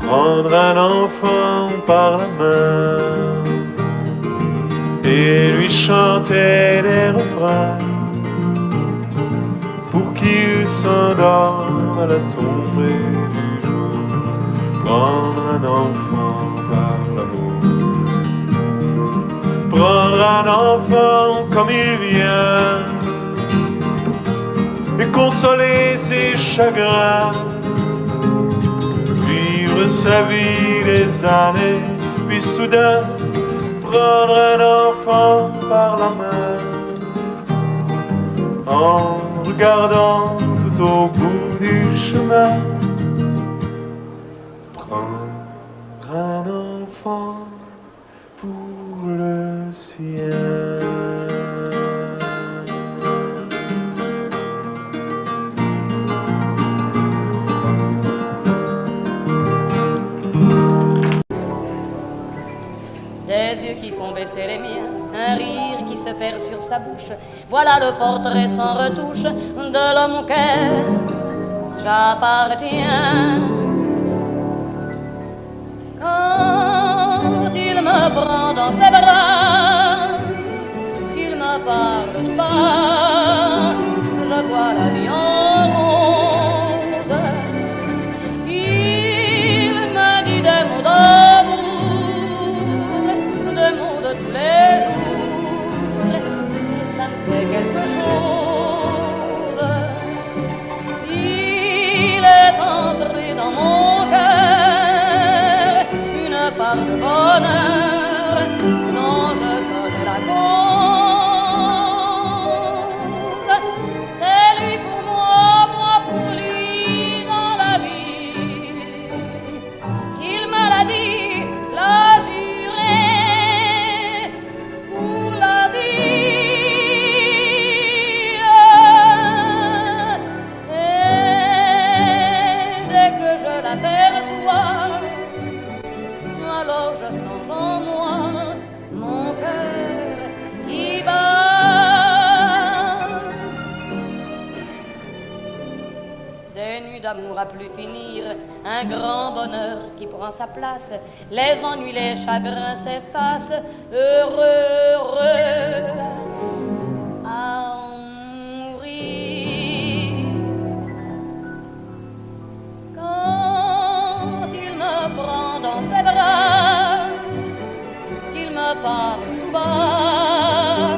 prendre un enfant par la main et lui chanter des refrains pour qu'il s'endorme à la tombée du jour. Prendre un enfant par l'amour, prendre un enfant comme il vient et consoler ses chagrins, vivre sa vie des années, puis soudain prendre un enfant par la main en regardant tout au bout du chemin. Prendre un enfant pour le sien. Des yeux qui font baisser les miens, un rire qui se perd sur sa bouche. Voilà le portrait sans retouche de l'homme auquel j'appartiens. Quand il me prend dans ses bras, qu'il me parle tout bas, je vois la vie en rose. Il me dit des mots d'amour, des mots de tous les jours, et ça me fait quelque chose. Il est entré dans mon cœur une part de bonheur dont je connais la cause. C'est lui pour moi, moi pour lui dans la vie. Il me l'a dit, l'a juré pour la vie. Et dès que je l'aperçois, alors je sens en moi mon cœur qui bat. Des nuits d'amour à plus finir, un grand bonheur qui prend sa place, les ennuis, les chagrins s'effacent, heureux, heureux à en mourir. Quand il me prend dans ses bras, qu'il me parle tout bas,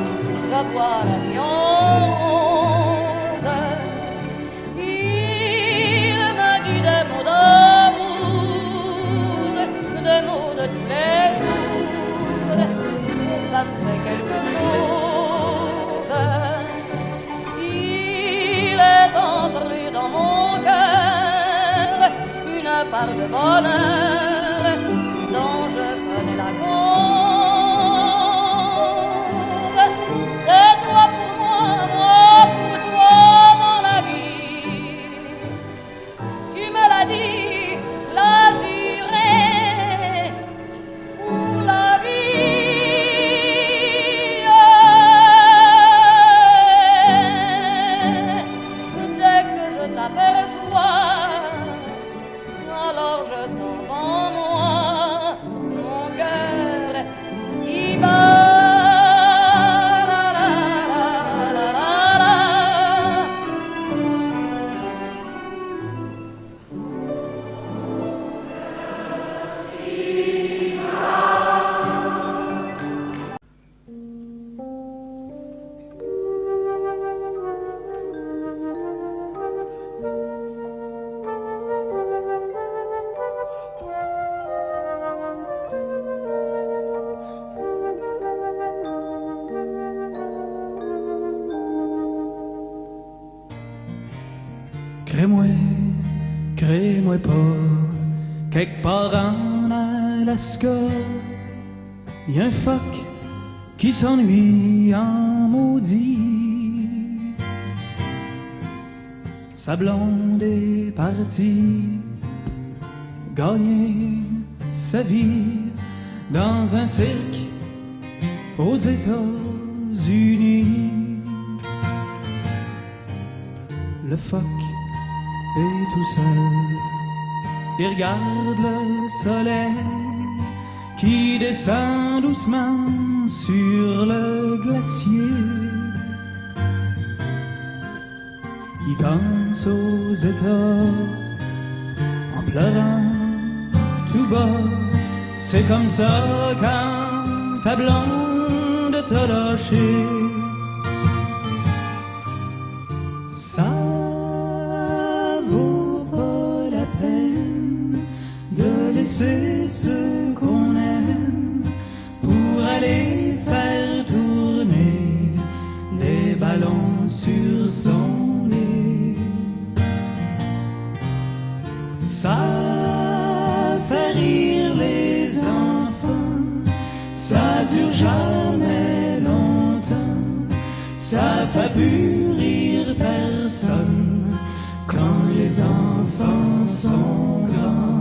je vois la vie en rose. Il me dit des mots d'amour, des mots de tous les jours, et ça me fait quelque chose. Il est entré dans mon cœur une part de bonheur dont je connais la cause. C'est toi pour moi, moi pour toi dans la vie. Tu me l'as dit, l'as juré pour la vie. Dès que je t'aperçois, alors je sens en moi mon cœur qui bat. La, la, la, la, la, Crée-moi pas, quelque part en Alaska, y a un phoque qui s'ennuie en maudit. Sa blonde est partie gagner sa vie dans un cirque aux États-Unis. Le phoque est tout seul et regarde le soleil qui descend doucement sur le glacier. Il pense aux États en pleurant tout bas. C'est comme ça quand ta blonde t'a lâché. Ça vaut pas la peine de laisser ceux qu'on aime pour aller faire tourner les ballons sur son nez. Ça fait rire les enfants, ça dure jamais longtemps, ça fait plus rire personne quand les enfants sont grands.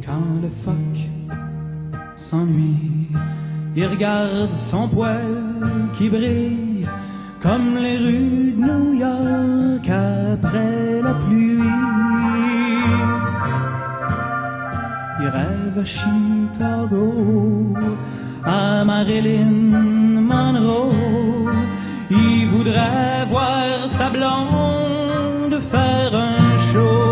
Quand le phoque s'ennuie, il regarde son poil qui brille comme les rues de New York après la pluie. Il rêve à Chicago, à Marilyn Monroe. Il voudrait voir sa blonde faire un show.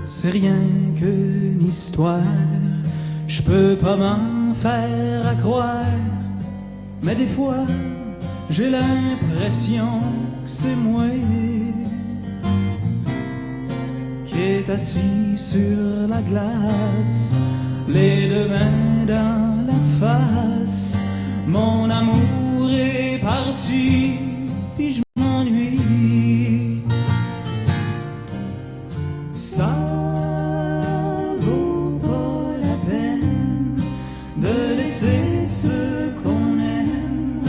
C'est rien qu'une histoire, je peux pas m'en faire à croire, mais des fois j'ai l'impression que c'est moi qui est assis sur la glace, les deux mains dans la face. Mon amour est parti, puis je m'ennuie. Ça vaut pas la peine de laisser ceux qu'on aime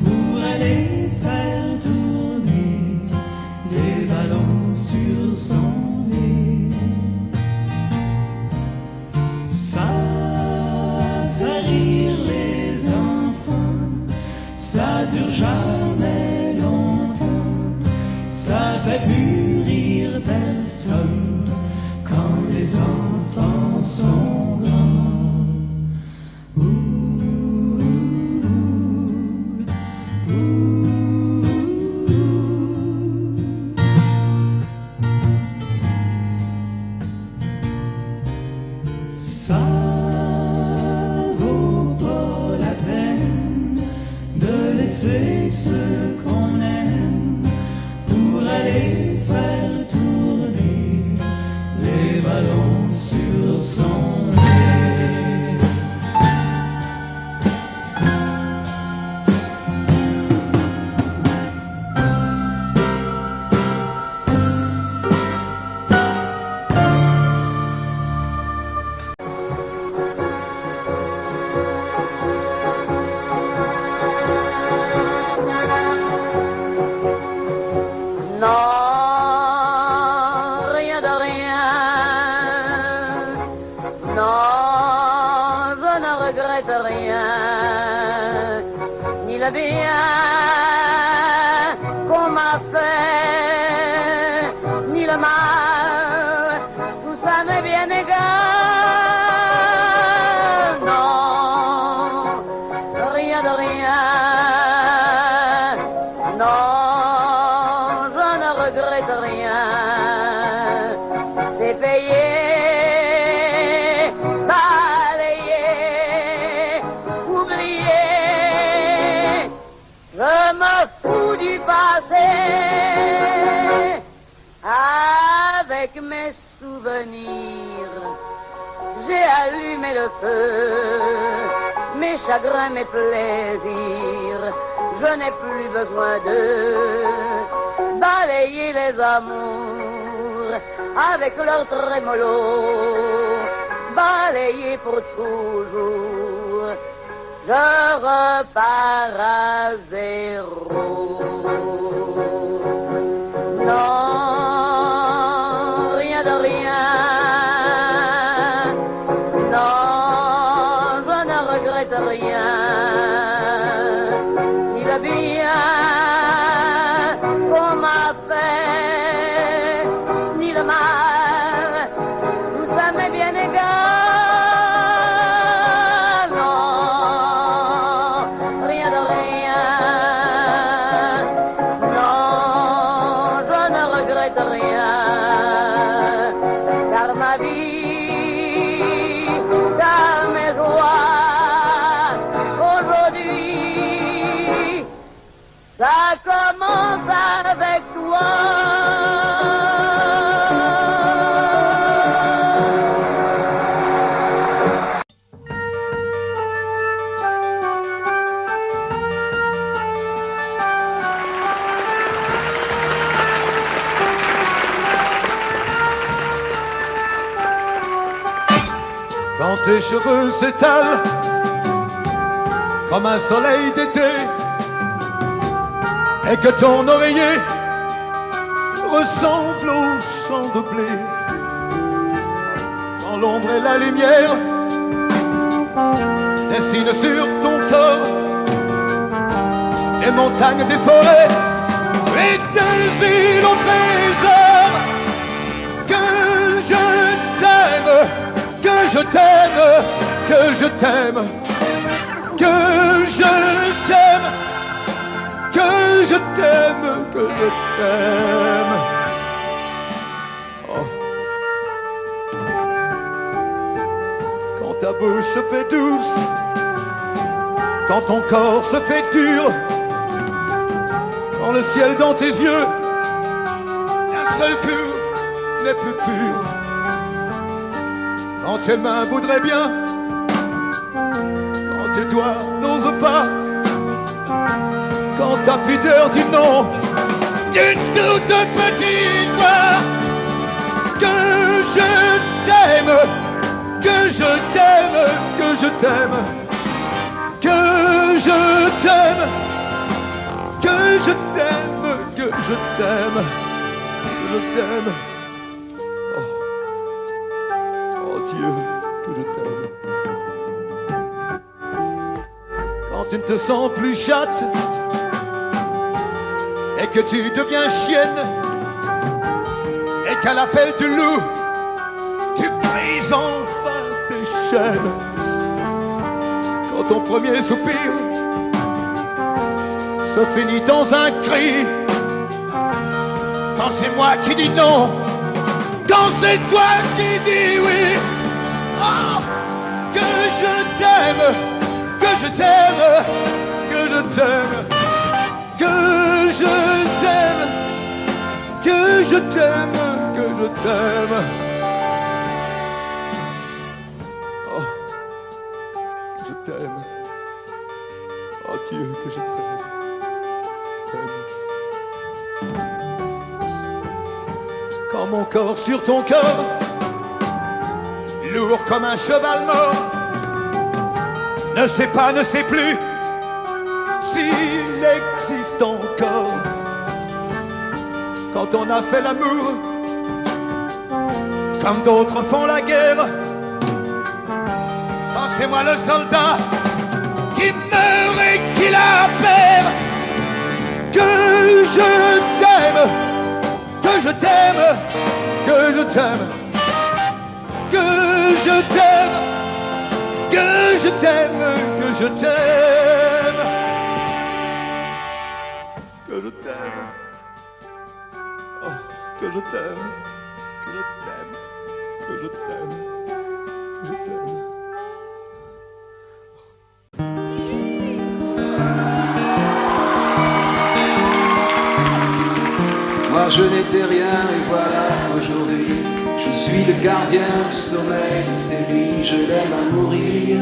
pour aller faire tourner des ballons sur son nez. Ça fait rire les enfants, ça dure jamais longtemps, ça fait plus rire personne quand les enfants sont grands. Ça vaut pas la peine de laisser ceux qu'on aime pour aller faire tourner les ballons sur son nez. bien qu'on m'a fait, ni le mal, tout ça m'est bien égal. Non, rien de rien, non, je ne regrette rien, c'est payé. Avec mes souvenirs, j'ai allumé le feu, mes chagrins, mes plaisirs, je n'ai plus besoin de balayer les amours avec leur trémolo, balayer pour toujours, je repars à zéro. Non, rien de rien, non, je ne regrette rien, ni le bien qu'on m'a fait, ni le mal, tout ça m'est bien égal, non, rien de rien. Rien, car ma vie, car mes joies, aujourd'hui, ça commence avec toi. Quand tes cheveux s'étalent comme un soleil d'été et que ton oreiller ressemble au champ de blé, quand l'ombre et la lumière dessinent sur ton corps des montagnes, des forêts et des îles au trésor, que je t'aime, que je t'aime, que je t'aime, que je t'aime, que je t'aime, que je t'aime. Oh. Quand ta bouche se fait douce, quand ton corps se fait dur, quand le ciel dans tes yeux d'un seul coup n'est plus pur, quand tes mains voudraient bien, quand tes doigts n'osent pas, quand ta pudeur dit non d'une toute petite voix, que je t'aime, que je t'aime, que je t'aime, que je t'aime, que je t'aime, que je t'aime, que je t'aime. Dieu, que je t'aime. Quand tu ne te sens plus chatte et que tu deviens chienne et qu'à l'appel du loup tu brises enfin tes chaînes, quand ton premier soupir se finit dans un cri, quand c'est moi qui dis non, quand c'est toi qui dis oui, oh, que je t'aime, que je t'aime, que je t'aime, que je t'aime, que je t'aime, que je t'aime. Oh, que je t'aime. Oh Dieu, que je t'aime. Quand mon corps sur ton corps, lourd comme un cheval mort, ne sait pas, ne sait plus s'il existe encore. Quand on a fait l'amour, comme d'autres font la guerre, pensez-moi le soldat qui meurt et qui la peine que je t'aime, que je t'aime, que je t'aime, que je t'aime, que je t'aime, que je t'aime, que je t'aime, oh, que je t'aime, que je t'aime, que je t'aime, que je t'aime. Moi je n'étais rien et voilà qu'aujourd'hui je suis le gardien du sommeil de ces nuits. Je l'aime à mourir.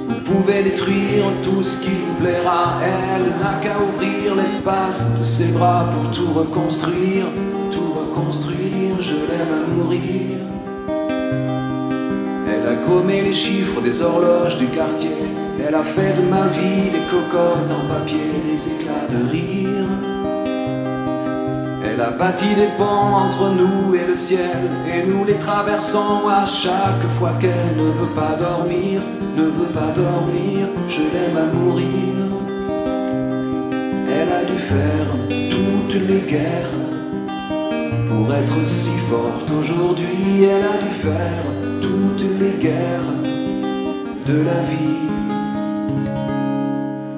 Vous pouvez détruire tout ce qui vous plaira. Elle n'a qu'à ouvrir l'espace de ses bras pour tout reconstruire, tout reconstruire. Je l'aime à mourir. Elle a gommé les chiffres des horloges du quartier. Elle a fait de ma vie des cocottes en papier, des éclats de rire. Elle a bâti des ponts entre nous et le ciel, et nous les traversons à chaque fois qu'elle ne veut pas dormir, ne veut pas dormir. Je l'aime à mourir. Elle a dû faire toutes les guerres pour être si forte aujourd'hui. Elle a dû faire toutes les guerres de la vie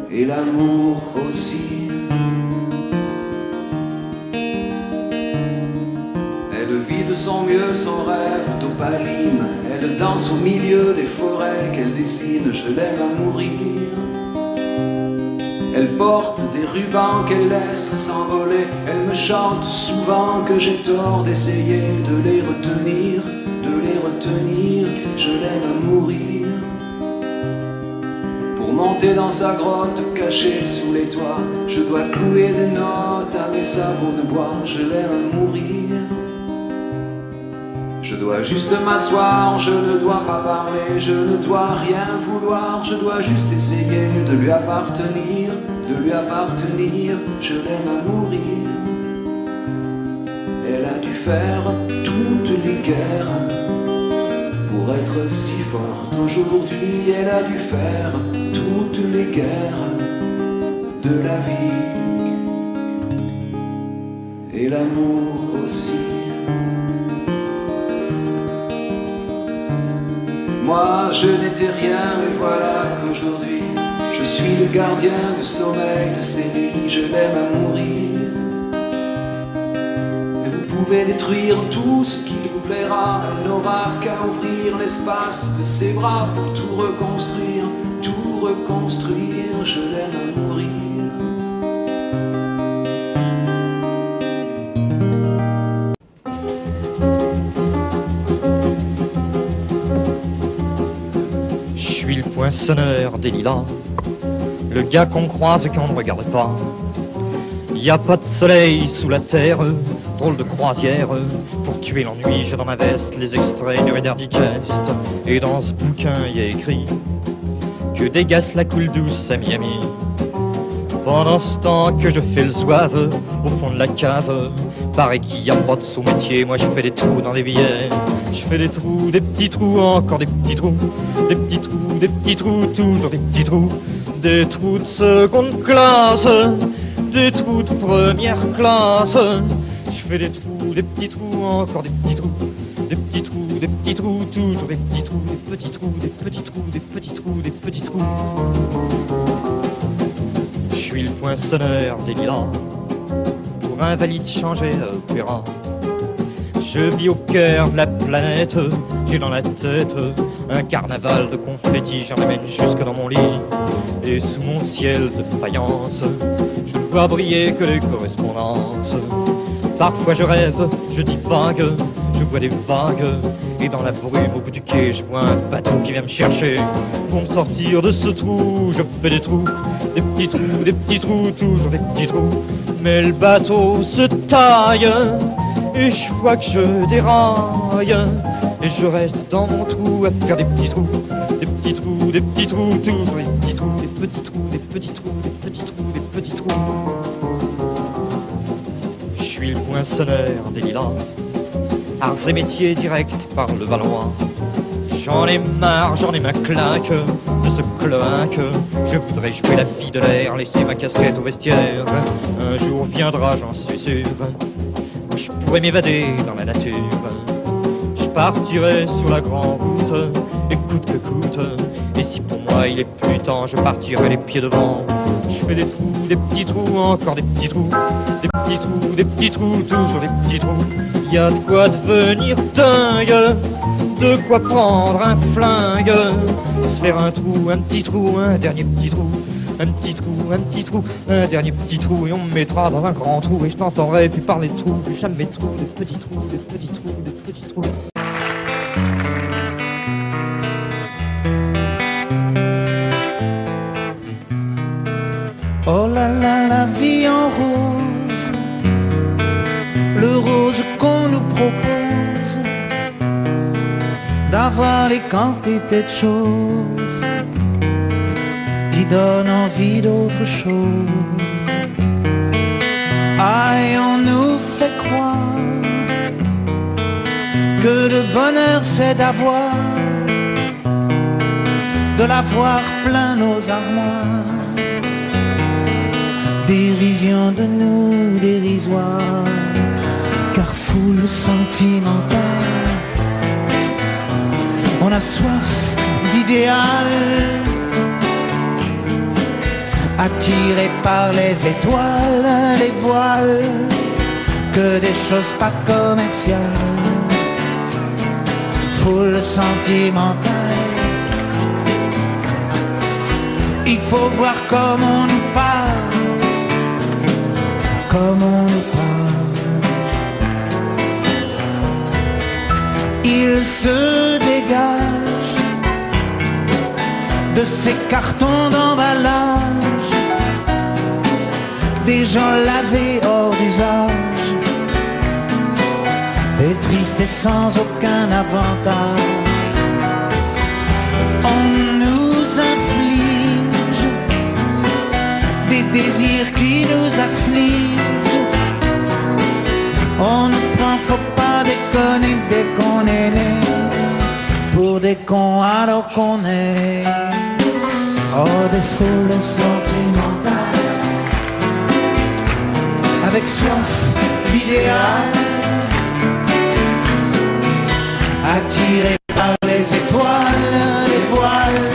et l'amour aussi. Elle vit de son mieux son rêve d'opaline. Elle danse au milieu des forêts qu'elle dessine. Je l'aime à mourir. Elle porte des rubans qu'elle laisse s'envoler. Elle me chante souvent que j'ai tort d'essayer de les retenir, de les retenir. Je l'aime à mourir. Pour monter dans sa grotte cachée sous les toits, je dois clouer des notes à mes sabots de bois. Je l'aime à mourir. Je dois juste m'asseoir, je ne dois pas parler, je ne dois rien vouloir, je dois juste essayer de lui appartenir, de lui appartenir. Je l'aime à mourir. Elle a dû faire toutes les guerres pour être si forte aujourd'hui. Elle a dû faire toutes les guerres de la vie et l'amour aussi. Moi je n'étais rien et voilà qu'aujourd'hui je suis le gardien du sommeil de ces nuits. Je l'aime à mourir. Et vous pouvez détruire tout ce qui vous plaira. Elle n'aura qu'à ouvrir l'espace de ses bras pour tout reconstruire, tout reconstruire. Je l'aime à mourir. Poinçonneur des lilas, le gars qu'on croise et qu'on ne regarde pas. Y a pas de soleil sous la terre, drôle de croisière. Pour tuer l'ennui, j'ai dans ma veste les extraits du Reader Digest. Et dans ce bouquin y a écrit que dégasse la coule douce à Miami. Pendant ce temps que je fais le zouave au fond de la cave, paraît qu'il y a pas de sous-métier. Moi je fais des trous dans des billets. Je fais des trous, des petits trous, encore des petits trous. Des petits trous, des petits trous, toujours des petits trous. Des trous de seconde classe, des trous de première classe. Je fais des trous, des petits trous, encore des petits trous. Des petits trous, des petits trous, toujours des petits trous. Des petits trous, des petits trous, des petits trous, des petits trous. Je suis le poinçonneur des lilas, pour invalide changé à opéra. Je vis au cœur de la planète, j'ai dans la tête un carnaval de confettis. J'en amène jusque dans mon lit, et sous mon ciel de faïence, je ne vois briller que les correspondances. Parfois je rêve, je divague, je vois des vagues, et dans la brume au bout du quai, je vois un bateau qui vient me chercher. Pour me sortir de ce trou, je fais des trous, des petits trous, toujours des petits trous. Mais le bateau se taille, et je vois que je déraille, et je reste dans mon trou à faire des petits trous, des petits trous, des petits trous, toujours des petits trous, des petits trous, des petits trous, des petits trous, des petits trous. Je suis le poinçonneur des lilas, arts et métiers directs par le Valois. J'en ai marre, j'en ai ma claque de ce cloaque. Je voudrais jouer la fille de l'air, laisser ma casquette au vestiaire. Un jour viendra, j'en suis sûr, je pourrais m'évader dans la nature. Je partirai sur la grande route, et coûte que coûte. Et si pour moi il est plus temps, je partirai les pieds devant. Je fais des trous, des petits trous, encore des petits trous, des petits trous, des petits trous, toujours des petits trous. Y a de quoi devenir dingue, de quoi prendre un flingue, se faire un trou, un petit trou, un dernier petit trou, un petit trou, un petit trou, un dernier petit trou, et on me mettra dans un grand trou, et je t'entendrai plus parler de trous, plus jamais de trous, de petits trous, de petits trous, de petits trous. Oh là là, la vie en rose, le rose qu'on nous propose, d'avoir les quantités de choses qui donnent envie d'autre chose. Aïe, on nous fait croire que le bonheur c'est d'avoir, de l'avoir plein nos armoires. Dérision de nous, dérisoire, car foule sentimentale. On a soif d'idéal, attiré par les étoiles, les voiles, que des choses pas commerciales. Foule sentimentale, il faut voir comme on nous parle, comme on nous parle. Il se dégage de ces cartons d'emballage, des gens lavés hors d'usage, et tristes et sans aucun avantage. On nous inflige des désirs qui nous affligent. On nous prend, faut pas déconner dès qu'on est né, pour des cons alors qu'on est. Oh, des foules sentimentales, avec soif d'idéal, attirés par les étoiles, les voiles,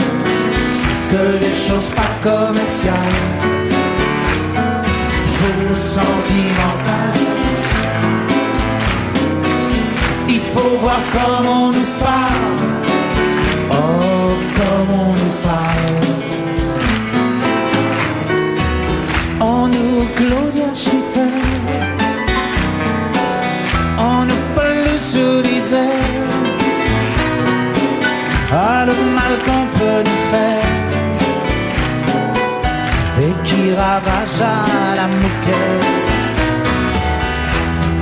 que des choses pas commerciales. Foule sentimentale, il faut voir comme on nous parle, oh comme on nous parle. On nous Claudia Schiffer, on nous Paul Solidaire, ah le mal qu'on peut nous faire, et qui ravage à la moquette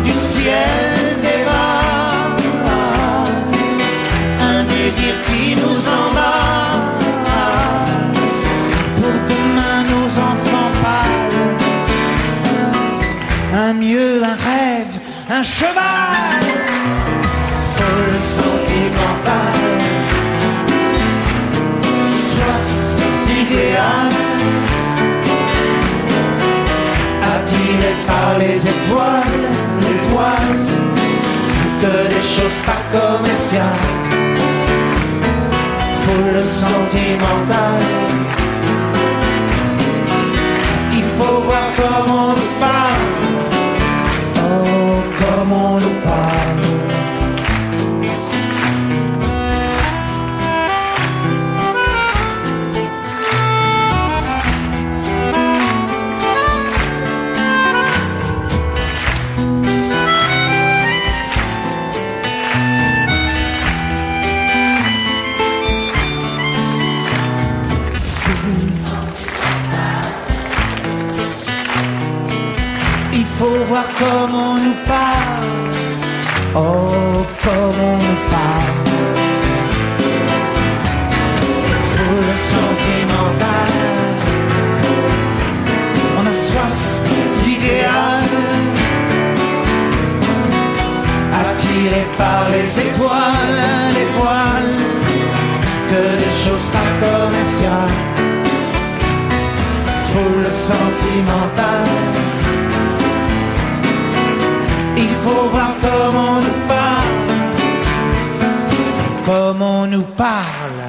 du ciel des vagues, un désir qui nous emballe, pour demain nos enfants pâles, un mieux, un rêve, un cheval, folle sentimentale, soif d'idéal, attiré par les étoiles, les voiles, que des choses pas commerciales. Foule sentimentale, il faut voir comme on nous parle, oh comme on nous parle. Il faut voir comme on nous parle, oh comme on nous parle. Foule sentimentale, on a soif d'idéal, attiré par les étoiles, les voiles, que des choses pas commerciales. foule sentimentale. Il faut voir comment on nous parle, comment on nous parle.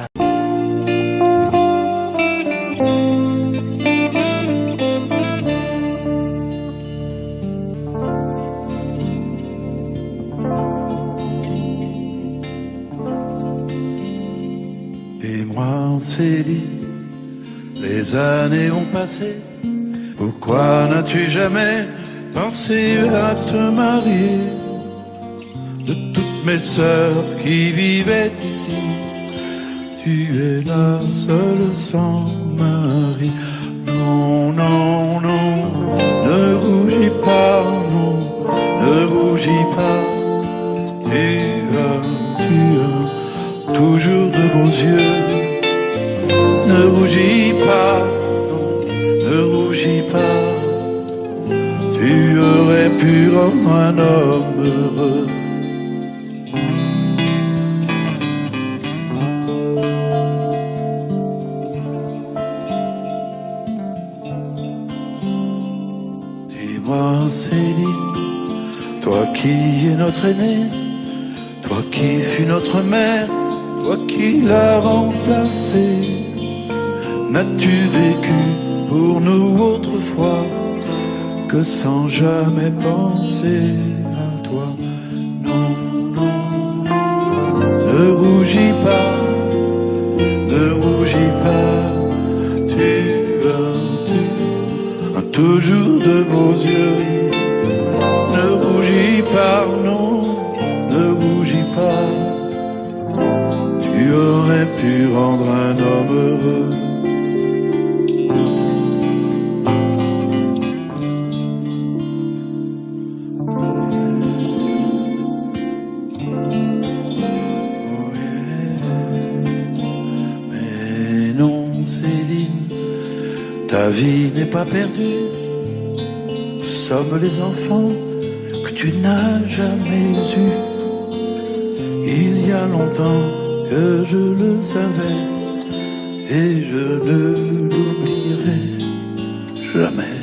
Et moi on s'est dit, les années ont passé, pourquoi n'as-tu jamais pensé à te marier? De toutes mes sœurs qui vivaient ici, tu es la seule sans mari. Non, non, non, ne rougis pas, non, ne rougis pas. Tu as toujours de beaux yeux. Ne rougis pas, non, ne rougis pas. Tu aurais pu rendre un homme heureux. Dis-moi, Céline, toi qui es notre aîné, toi qui fus notre mère, toi qui l'as remplacé, n'as-tu vécu pour nous autrefois que sans jamais penser à toi? Non, non, ne rougis pas, ne rougis pas. Tu as toujours de beaux yeux. Ne rougis pas, non, ne rougis pas. Tu aurais pu rendre un homme heureux. Mais non, Céline, ta vie n'est pas perdue. Nous sommes les enfants que tu n'as jamais eus. Il y a longtemps que je le savais et je ne l'oublierai jamais.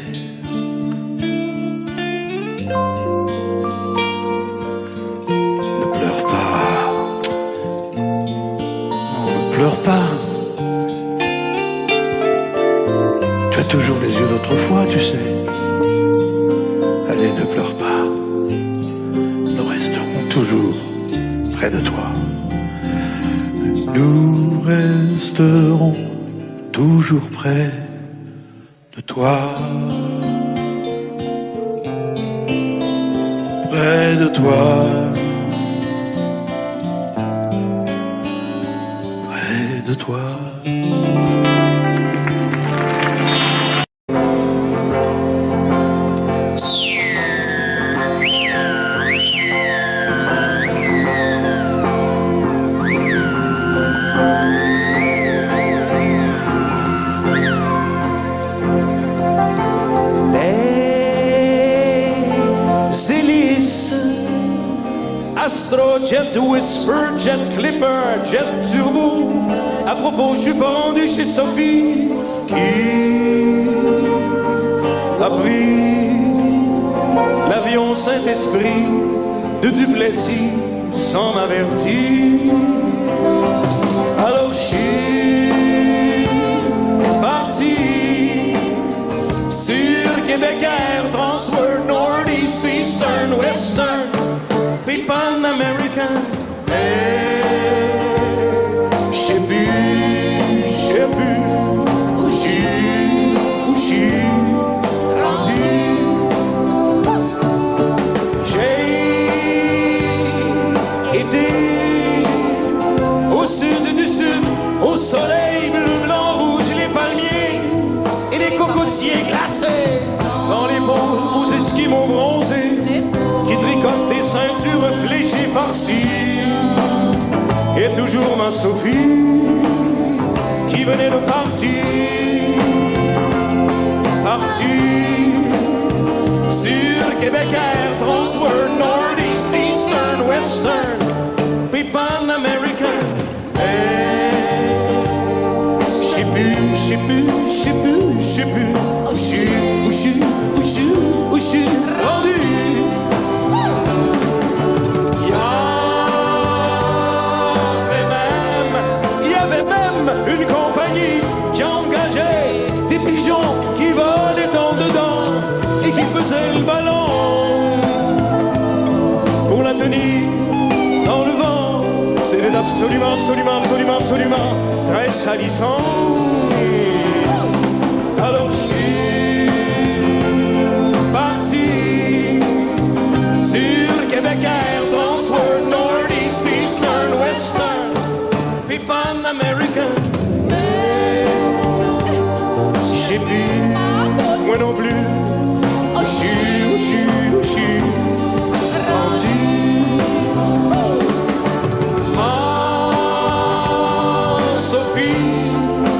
Ne pleure pas. Non, ne pleure pas. Tu as toujours les yeux d'autrefois, tu sais. Allez, ne pleure pas. Nous resterons toujours près de toi. Nous resterons toujours près de toi. Près de toi. Près de toi. Astro, Jet Whisper, Jet Clipper, Jet Turbo. À propos, je suis pas rendu chez Sophie qui a pris l'avion Saint-Esprit de Duplessis sans m'avertir. Alors je suis parti sur Québec Air, Transworld, Northeast, Eastern, Western, puis Pan American. Je sais plus où je suis rendu. J'ai été au sud du sud, au soleil bleu, blanc, rouge, les palmiers et les cocotiers glacés. Dans les ponts aux esquimaux bronzés qui tricotent des ceintures fléchées par-ci. Et toujours ma Sophie qui venait de partir sur Québec Air, Transworld, Northeast, Eastern, Western, puis Pan American. Je sais plus absolument, absolument, absolument, absolument très salissant. Alors je suis parti sur Québec Air, Transworld, Northeast, Eastern, Western, puis Pan American. J'ai plus, moi non plus, où je suis rendu.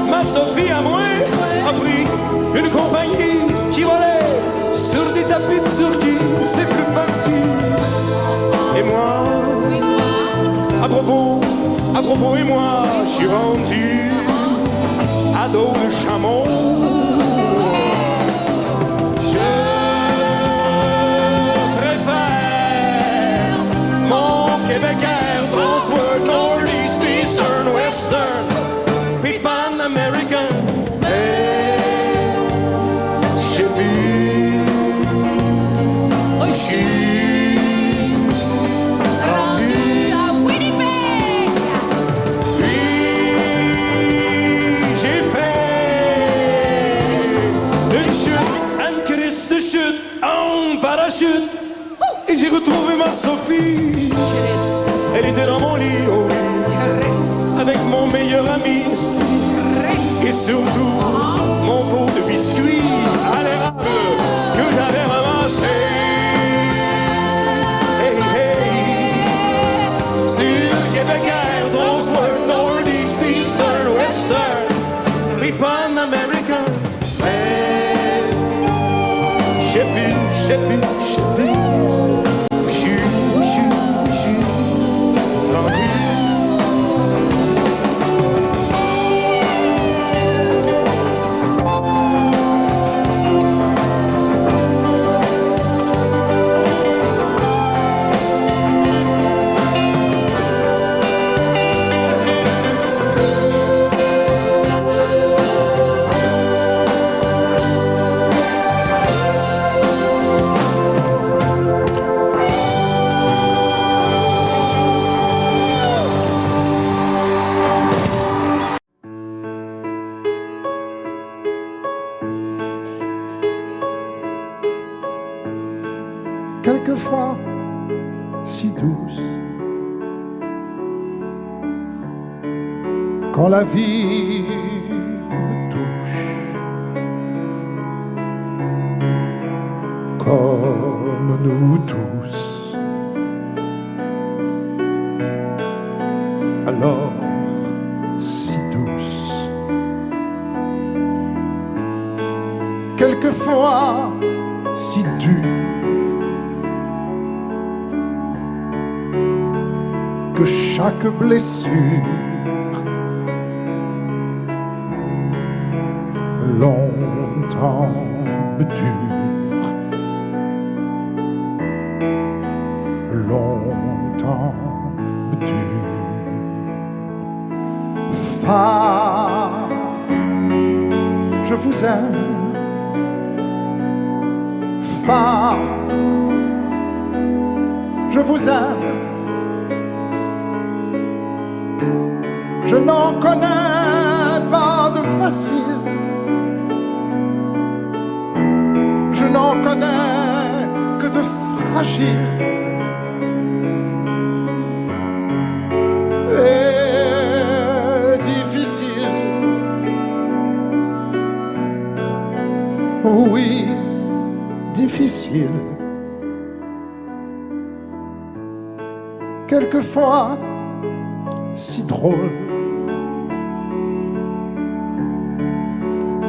Ma Sophie à moi a pris une compagnie qui volait sur des tapis de Turquie, c'est plus parti. Et moi, à propos et moi, je suis rendu à dos de chameau. Je préfère mon Québec Air, Transworld, Northeast, Eastern, Western, puis Pan American. Hey, j'ai vu, je suis rendu à Winnipeg. Puis j'ai fait une chute, une crise de chute en parachute. Et j'ai retrouvé ma Sophie. Elle était dans mon lit, oh oui, avec mon meilleur ami Steve, et surtout mon pot de biscuits à l'érable que j'avais ramassé. Hey, hey, sur Québec Air, Transworld, Northeast, Eastern, Western, puis Pan American. Mais j'ai pu, rendu. Quelquefois si douce, quand la vie me touche, comme nous tous, alors si douce. Quelquefois si dure, que chaque blessure longtemps me dure, longtemps me dure. Femme, je vous aime. Femme, je vous aime. Je n'en connais pas de facile, je n'en connais que de fragile. Et difficile, oui, difficile. Quelquefois si drôle,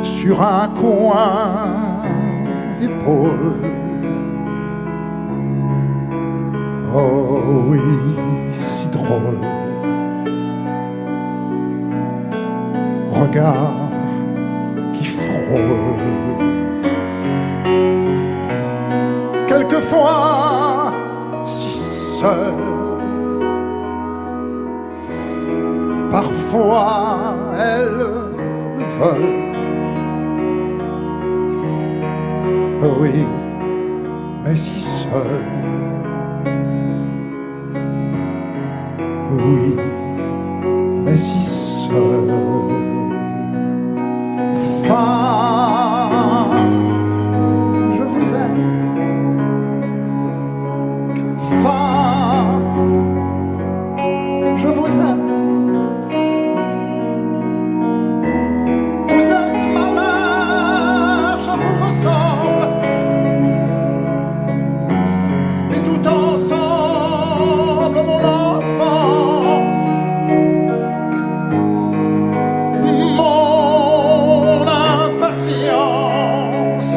sur un coin d'épaule. Oh oui, si drôle. Regard qui frôle. Quelquefois si seul, parfois elles veulent. Oh oui, mais si seul. Oui, serais si seul. Femme, je vous aime. Femme, je vous aime. Vous êtes ma mère, je vous ressemble. Et tout ensemble, mon enfant, mon impatience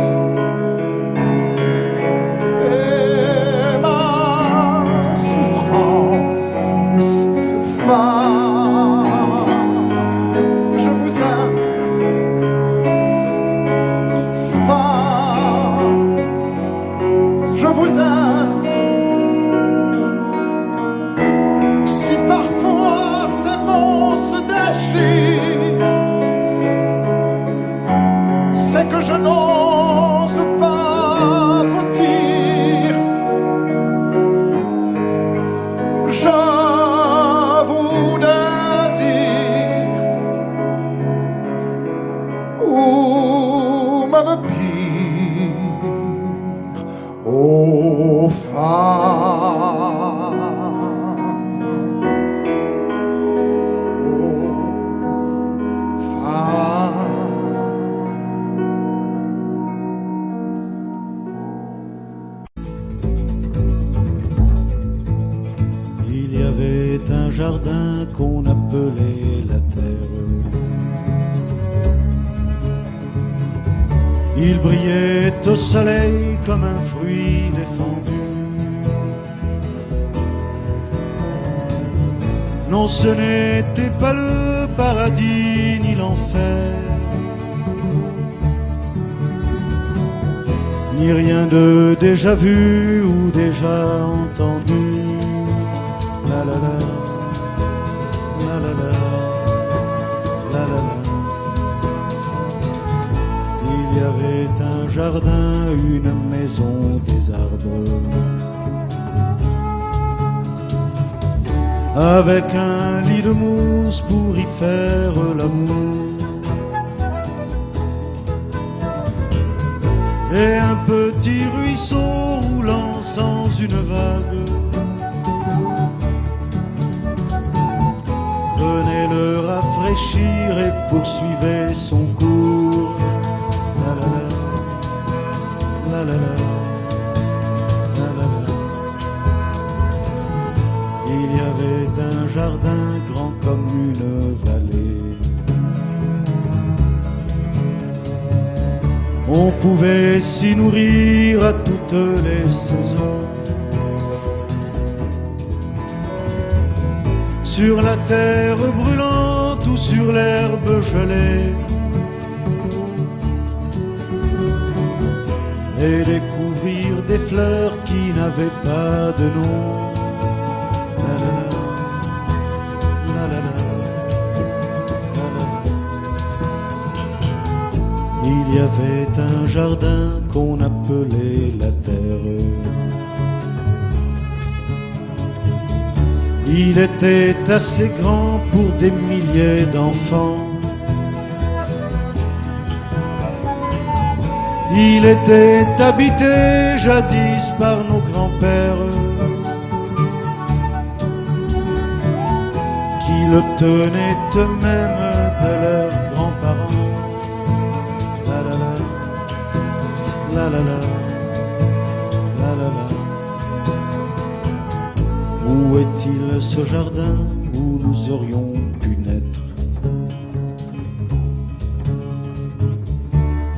et ma souffrance. Femme, je vous aime. Femme, je vous aime. Si parfois ces mots se déchirent, c'est que je n'ose pas vous dire. Je vous désire, ou même pire, ô femme. Il y avait un jardin qu'on appelait la terre. Il brillait au soleil comme un fruit défendu. Non, ce n'était pas le paradis ni l'enfer, ni rien de déjà vu ou déjà entendu. La la la, la la la, la la la. Il y avait un jardin, une maison, des arbres, avec un lit de mousse pour y faire l'amour, et un petit ruisseau roulant sans une vague venait le rafraîchir et poursuivait son cours. La la la, la la la, la la la. Il y avait un jardin grand comme une vallée. On pouvait s'y nourrir à toutes les saisons. Sur la terre brûlante ou sur l'herbe gelée, et découvrir des fleurs qui n'avaient pas de nom. La la la, la la la, la la la. Il y avait un jardin qu'on appelait la terre. Il était assez grand pour des milliers d'enfants. Il était habité jadis par nos grands-pères, qui le tenaient eux-mêmes de leurs grands-parents. La la la, la la la, la la la. Où est-il ce jardin où nous aurions pu naître,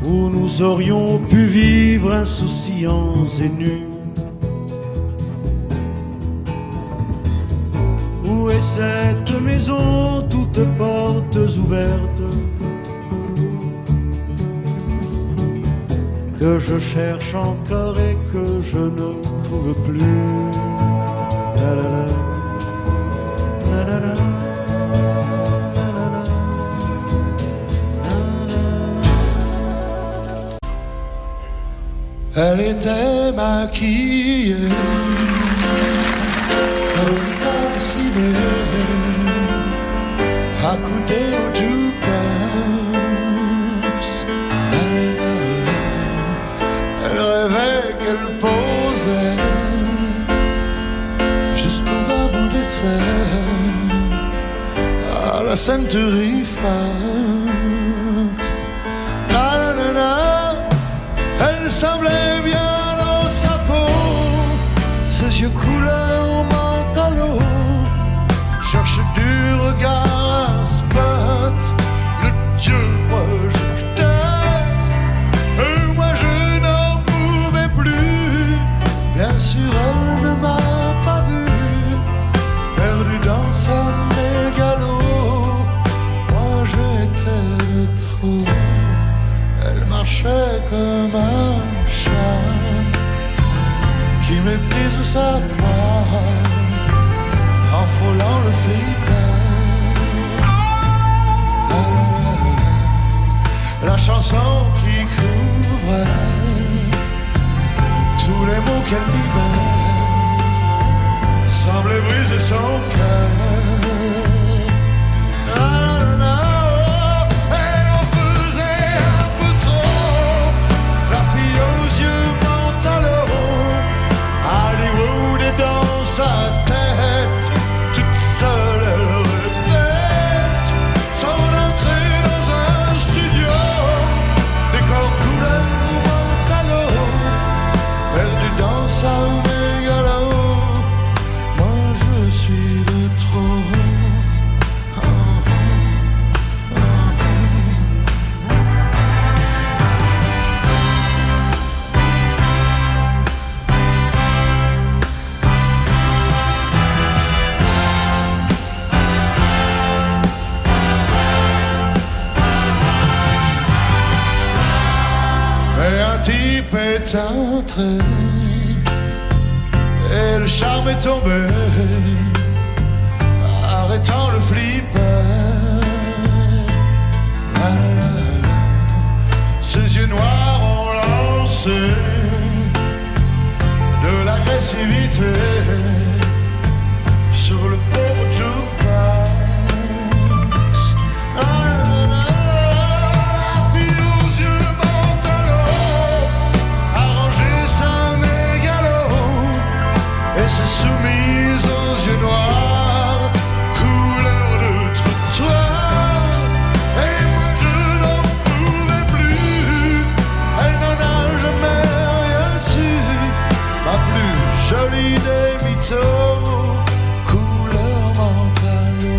où nous aurions pu vivre insouciants et nus? Où est cette maison, toutes portes ouvertes, que je cherche encore et que je ne trouve plus? La la la, la la la, la la la, la la. Elle était maquillée comme ça si belle, accoudé au jukebox. Elle rêvait qu'elle posait juste pour un bout d'essai à la Century Fox. Elle semblait bien dans sa peau, ses yeux couleur mentalo, cherche du regard un spot, le dieu projecteur. Et moi je n'en pouvais plus, bien sûr elle ne m'a pas vu, perdu dans sa mégalo. Moi j'étais le trop. Elle marchait comme un chat qui méprise sa proie en frôlant le flipper. La chanson qui couvre tous les mots qu'elle libère semblait briser son cœur. Dans sa tête, toute seule elle répète son entrée dans un studio, décor couleur mentalo, perdu dans sa mégalo. Moi je suis le trop. Un type est entré et le charme est tombé, arrêtant le flipper. Ses yeux noirs ont lancé de l'agressivité sur le pauvre jukebox. C'est soumise aux yeux noirs, couleur de trottoir. Et moi je n'en pouvais plus, elle n'en a jamais rien su. Ma plus jolie des mythos, couleur mentalo.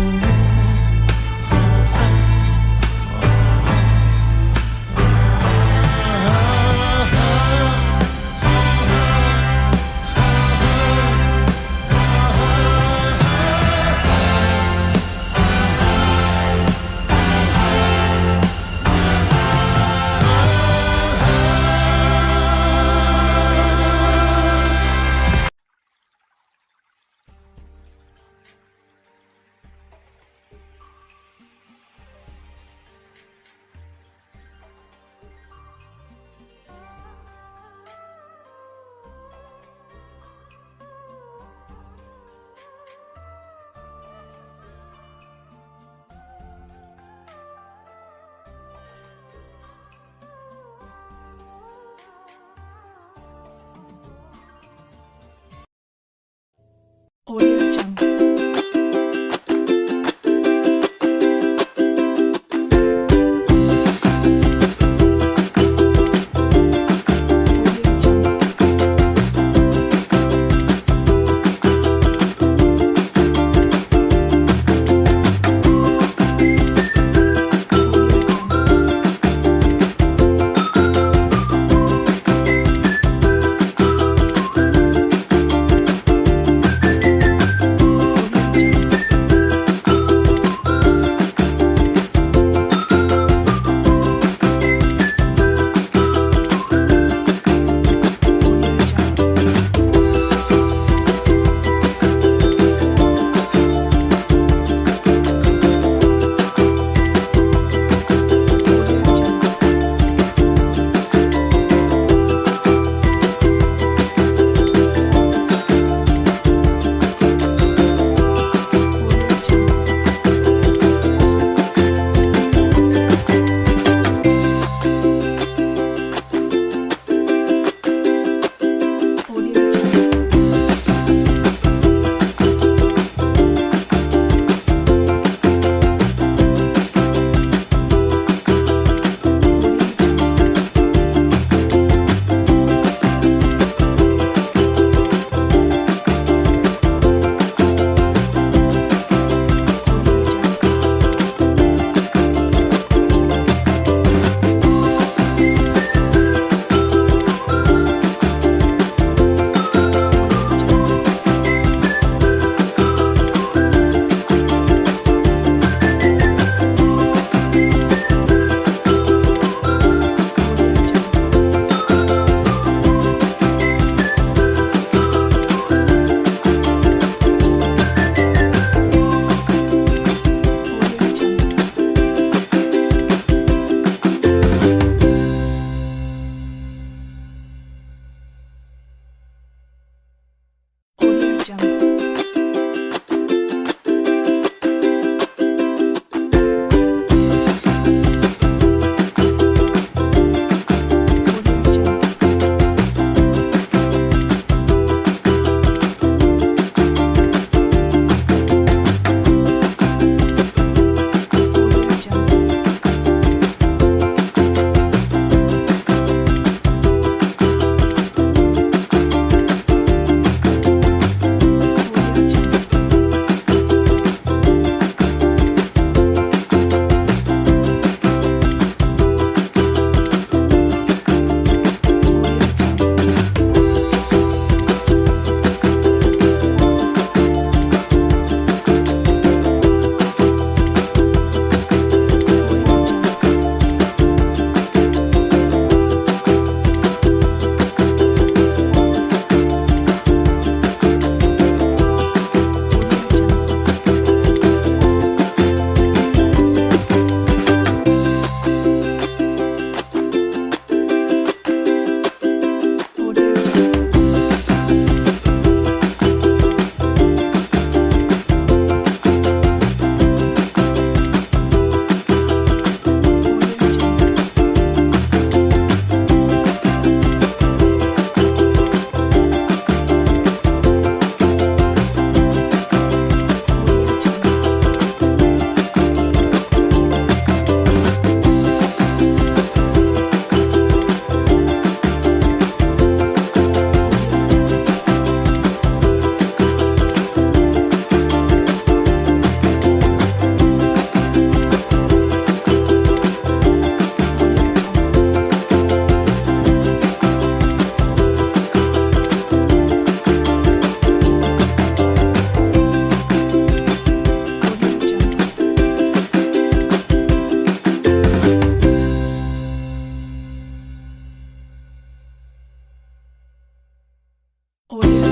Oh yeah.